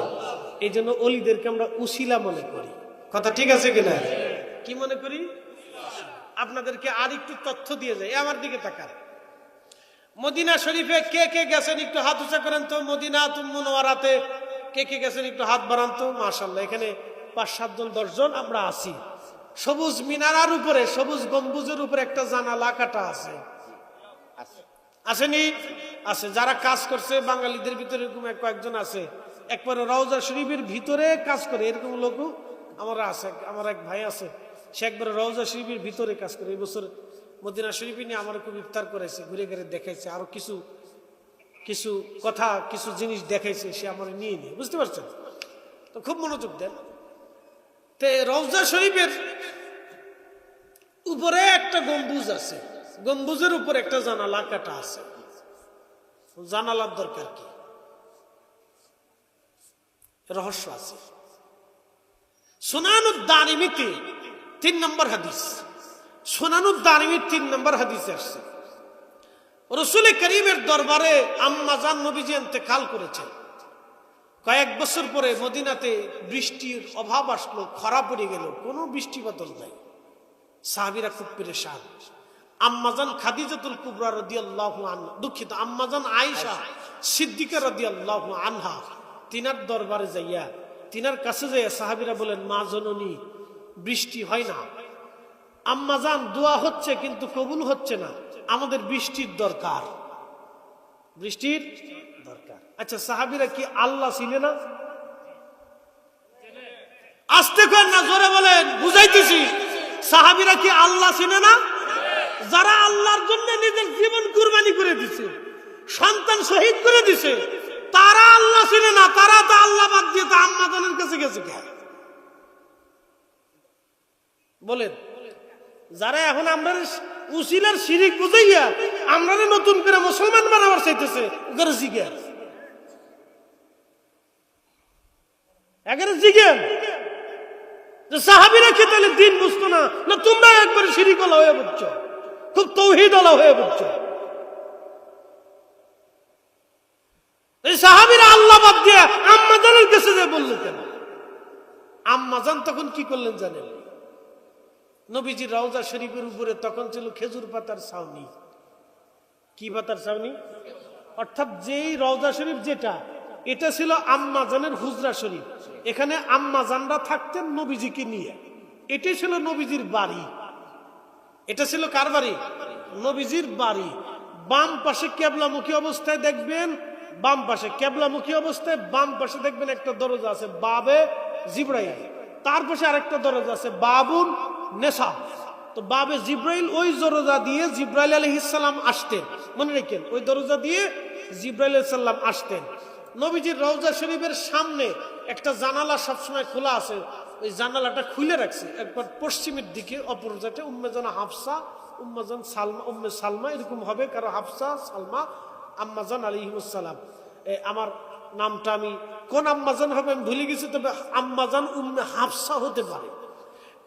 Speaker 1: এই জন্য অলিদেরকে আমরা উসিলা মনে করি। কথা ঠিক আছে কিনা? কি মনে করি? আপনাদেরকে আর একটু তথ্য দিয়ে যায়, আমার দিকে তাকান। মদিনা শরীফে কে কে গেছেন একটু হাত উঁচা করেন তো। মদিনাতুল মুনাওয়ারাতে কে কে গেছেন একটু হাত বাড়ান তো। মাশাআল্লাহ, এখানে 5-7 জন 10 জন আমরা আছি। সবুজ মিনারার উপরে, সবুজ গম্বুজের উপরে একটা জানালা কাটা আছে, আসেনি? আছে। যারা কাজ করছে বাঙালিদের ভিতরে এরকম কয়েকজন আছে, একবারে রওজা শরীফের ভিতরে কাজ করে, এরকম লোক আমার আছে। আমার এক ভাই আছে, সে একবারে রওজা শরীফের ভিতরে কাজ করে। এই বছর মদিনা শরীফে নিয়ে আমার খুব ইফতার করেছে, ঘুরে ঘুরে দেখাইছে। আরো কিছু কিছু কথা কিছু জিনিস দেখাইছে, সে আমার নিয়ে নিয়ে, বুঝতে পারছেন? তো খুব মনোযোগ দেন। তে রওজা শরীফের উপরে একটা গম্বুজ আছে, গম্বুজের উপর একটা জানালা কাটা আছে। জানালার দরকার কি? রহস্য আছে। সুনানুদ দারিমিতে 3 নম্বর হাদিস, সুনানুদ দারিমির 3 নম্বর হাদিসে আসছে, রাসূল করিমের দরবারে আম্মাজান নবীজি ইন্তেকাল করেছেন। কয়েক বছর পরে মদিনাতে বৃষ্টির অভাব আসলো, খরা পড়ে গেল, কোনো বৃষ্টি বাদল নাই। সাহাবীরা খুব পেরেশান। আম্মাজান খাদিজাতুল কুবরা রাদিয়াল্লাহু আনহা, দুঃখিত, আম্মাজান আয়েশা সিদ্দিকা রাদিয়াল্লাহু আনহা, তিনার দরবারে যাইয়া, তিনার কাছে যাইয়া সাহাবীরা বলেন, মা জননী, বৃষ্টি হয় না। আম্মাজান, দোয়া হচ্ছে কিন্তু কবুল হচ্ছে না, আমাদের বৃষ্টির দরকার, বৃষ্টির দরকার। আচ্ছা, সাহাবীরা কি আল্লাহ চিনে না? আস্তে করেন না, জোরে বলেন, বুঝাইতেছি। সাহাবীরা কি আল্লাহ চিনে না? যারা আল্লাহর জন্য নিজের জীবন কুরবানি করে দিছে, সন্তান শহীদ করে দিছে, তারা আল্লাহ চিনে না? তারা তো আল্লাহ বাদ দিয়ে তো আম্মাজানের কাছে গেছে কে? বলেন। যারা এখন আমরা উসিলার শিরিক বুঝাইয়া আমরা নতুন করে মুসলমান বানাবার চাইতেছে, ওদের জিজ্ঞেস, একেবারে জিজ্ঞেস যে সাহাবীরা কি তাহলে দিন বুঝতো না? না তোমরা একবারে শিরিক ওয়ালা হয়ে পড়ছো, খুব তাওহীদ ওয়ালা হয়ে পড়ছো। এই সাহাবীরা আল্লাহ বাদ দিয়ে আম্মাজানের কাছে যে বললেন কেন? আম্মাজান তখন কি করলেন জানেন? নবীজির রওজা শরীফের উপরে তখন ছিল খেজুর পাতার ছাউনি। কি পাতার ছাউনি? অর্থাৎ যেই রওজা শরীফ যেটা, এটা ছিল আম্মাজানের হুজরা শরীফ। এখানে আম্মাজানরা থাকতেন নবীজিকে নিয়ে। এটাই ছিল নবীজির বাড়ি। এটা ছিল কার বাড়ি? নবীজির বাড়ি। বাম পাশে কেবলামুখী অবস্থায় দেখবেন, বাম পাশে কেবলামুখী অবস্থায় বাম পাশে দেখবেন একটা দরজা আছে, বাবে জিব্রাইল। তার পাশে আরেকটা দরজা আছে, বাবুন নেশা। তো বাবে জিব্রাইল, ওই দরজা দিয়ে জিব্রাইল আলাইহিস সালাম আসতেন। মনে রাখেন, ওই দরজা দিয়ে জিব্রাইল আলাইহিস সালাম আসতেন। নবীজির রওজা শরীফের সামনে একটা জানালা সবসময় খোলা আছে, ওই জানালাটা খুলে রাখছে একবার পশ্চিমের দিকে, অপরজাটে উম্মেজান হাফসা, উম্মেজান সালমা, উম্মে সালমা এরকম হবে, কারো হাফসা, সালমা, আম্মাজান আলাইহিস সালাম। আমার নামটা আমি কোন আম্মাজান হবে আমি ভুলে গেছি, তবে আম্মাজান উম্মে হাফসা হতে পারে।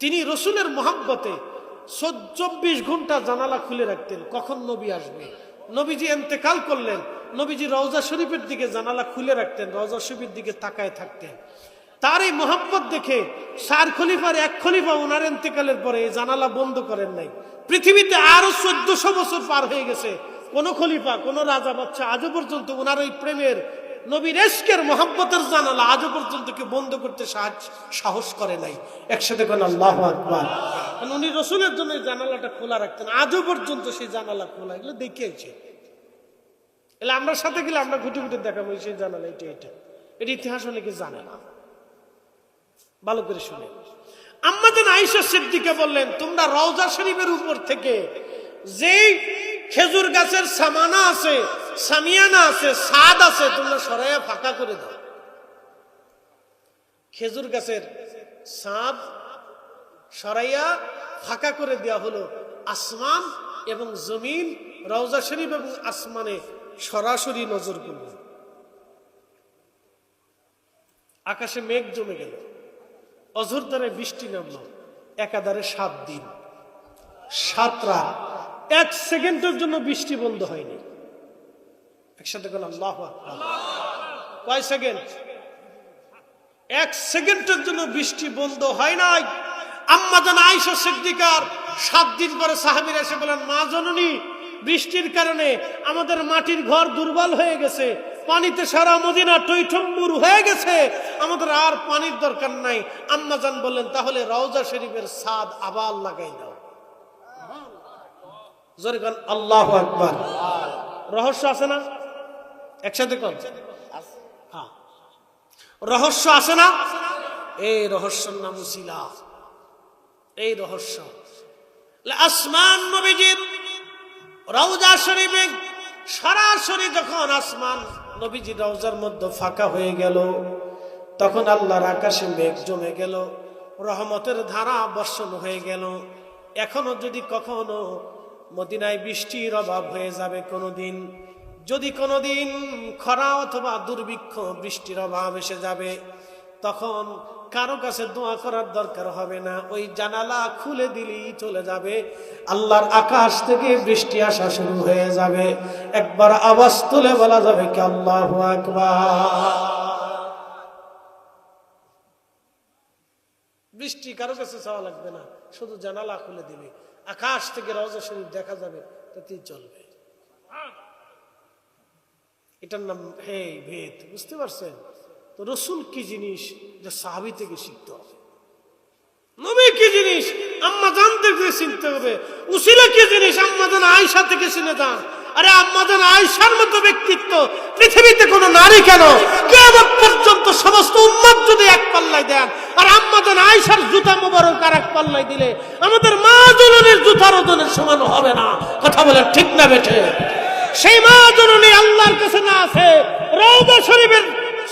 Speaker 1: তিনি রসুলের মহব্বতে 24 ঘন্টা জানালা খুলে রাখতেন, কখন নবী আসবে। নবীজি ইন্তেকাল করলেন, নবীজি রওজা শরীফের দিকে জানালা খুলে রাখতেন, রওজা শরীফের দিকে তাকায় থাকতেন। তার এই মহব্বত দেখে 4 খলিফার 1 খলিফা ওনার ইন্তেকালের পরে এই জানালা বন্ধ করেন নাই। পৃথিবীতে আরো 1400 বছর পার হয়ে গেছে, কোন খলিফা, কোন রাজা বাচ্চা আজও পর্যন্ত ওনার ওই প্রেমের, নবীর ইশকের মহব্বতের জানালা আজও পর্যন্ত কি বন্ধ করতে সাহস করে নাই। একসাথে কোন আল্লাহু আকবার। উনি রসুলের জন্য এই জানালাটা খোলা রাখতেন, আজও পর্যন্ত সেই জানালা খোলা। এগুলো দেখিয়েছে, এলে আমরা সাথে গেলে আমরা ঘুটে ঘুটে দেখাবো সেই জানালা এটা এটা। এর ইতিহাস অনেকে জানে না, ভালো করে শুনে। আম্মাজান আয়েশা সিদ্দিকা বললেন, তোমরা রওজা শরীফের উপর থেকে যেই খেজুর গাছের সামানা আছে, সামিয়ানা আছে, ছাদ আছে, তোমরা সরাইয়া ফাঁকা করে দাও। খেজুর গাছের ছাদ সরাইয়া ফাঁকা করে দেওয়া হলো। আসমান এবং জমিন, রওজা শরীফ এবং আসমানে সরাসরি নজর করল। আকাশে মেঘ জমে গেল, অঝোরধারে বৃষ্টি নামলো, একাধারে 7 দিন 7 রাত, 1 সেকেন্ডের জন্য বৃষ্টি বন্ধ হয়নি। একসাথে বলেন আল্লাহু আকবার। কয় সেকেন্ড? 1 সেকেন্ডের জন্য বৃষ্টি বন্ধ হয় নাই। আম্মাজান আয়েশা সিদ্দিকার 7 দিন পরে সাহাবীরা এসে বলেন, মা জননী, বৃষ্টির কারণে আমাদের মাটির ঘর দুর্বল হয়ে গেছে, পানিতে সারা মদিনা টইঠম্বুর হয়ে গেছে, আমাদের আর পানির দরকার নাই। আম্মাজান বললেন, তাহলে রওজা শরীফের ছাদ আবার লাগাই দাও। জোরে বলেন আল্লাহু আকবার। রহস্য আছে না? একসাথে কোন? হ্যাঁ, রহস্য আছে না? এই রহস্যের নাম উসিলা। এই রহস্য আসমান নবীজির রওজা শরীফে সরাসরি যখন আসমান নবীজি রওজার মধ্যে ফাঁকা হয়ে গেল, তখন আল্লাহর আকাশে মেঘ জমে গেল, রহমতের ধারা বর্ষণ হয়ে গেল। এখনো যদি কখনো মদিনায় বৃষ্টির অভাব হয়ে যাবে কোনোদিন, যদি কোনোদিন খরা অথবা দুর্ভিক্ষ বৃষ্টির অভাব এসে যাবে, তখন কারো কাছে দোয়া করার দরকার হবে না, ওই জানালা খুলে দিলেই চলে যাবে, আল্লাহর আকাশ থেকে বৃষ্টি আসা শুরু হয়ে যাবে। একবার আওয়াজ তুলে বলা যাবে কি আল্লাহু আকবার। বৃষ্টি কারো কাছে চাওয়া লাগবে না, শুধু জানালা খুলে দিবে, আকাশ থেকে রওজা শরীফ দেখা যাবে, তাতেই চলবে। এটার নাম ভেদ। বুঝতে পারছেন তো? রসুল কি জিনিস যে সাহাবী থেকে শিখতে হবে, নবী কি জিনিস আম্মাজান থেকে শিখতে হবে, উসিলা কি জিনিস আম্মাজান আয়েশা থেকে শুনে যান। আরে আম্মাজান আয়েশার মতো ব্যক্তিত্ব পৃথিবীতে কোনো নারী কেন, কিয়ামত পর্যন্ত সমস্ত উম্মত যদি এক পাল্লায় দেন, আর আম্মাজান আয়েশার জুতা মোবারক আর এক পাল্লায় দিলে আমাদের মা জননীর জুতার ওজনের সমান হবে না। কথা বলে ঠিক না বেঠে? সেই মা জননী আল্লাহর কাছে না আছে, রওজা শরীফের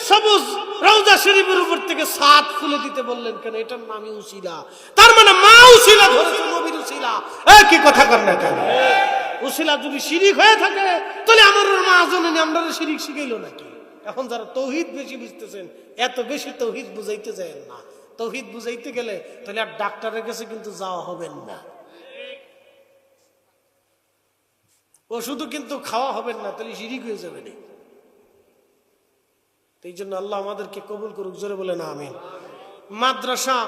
Speaker 1: সবুজ রওজা শরীফের উপর থেকে ছাদ খুলে দিতে বললেন কেন? এটার নামই উসিলা। তার মানে মা উসিলা ধরেছে, নবীর উসিলা। কি কথা কর না কেন? উসিলা যদি শিরিক হয়ে থাকে, তাহলে আমার মা জননী আমরা শিরিক শিখাইলো নাকি? এখন যারা তৌহিদ বেশি বুঝতেছেন, এত বেশি তৌহিদ বুঝাইতে যায় না। তৌহিদ বুঝাইতে গেলে তাহলে আর ডাক্তারের কাছে কিন্তু যাওয়া হবে না, ওষুধও কিন্তু খাওয়া হবে না, তাহলে শিরিক হয়ে যাবে না। এই জন্য আল্লাহ আমাদেরকে কবুল করুক, জোরে বলেন আমিন। মাদ্রাসা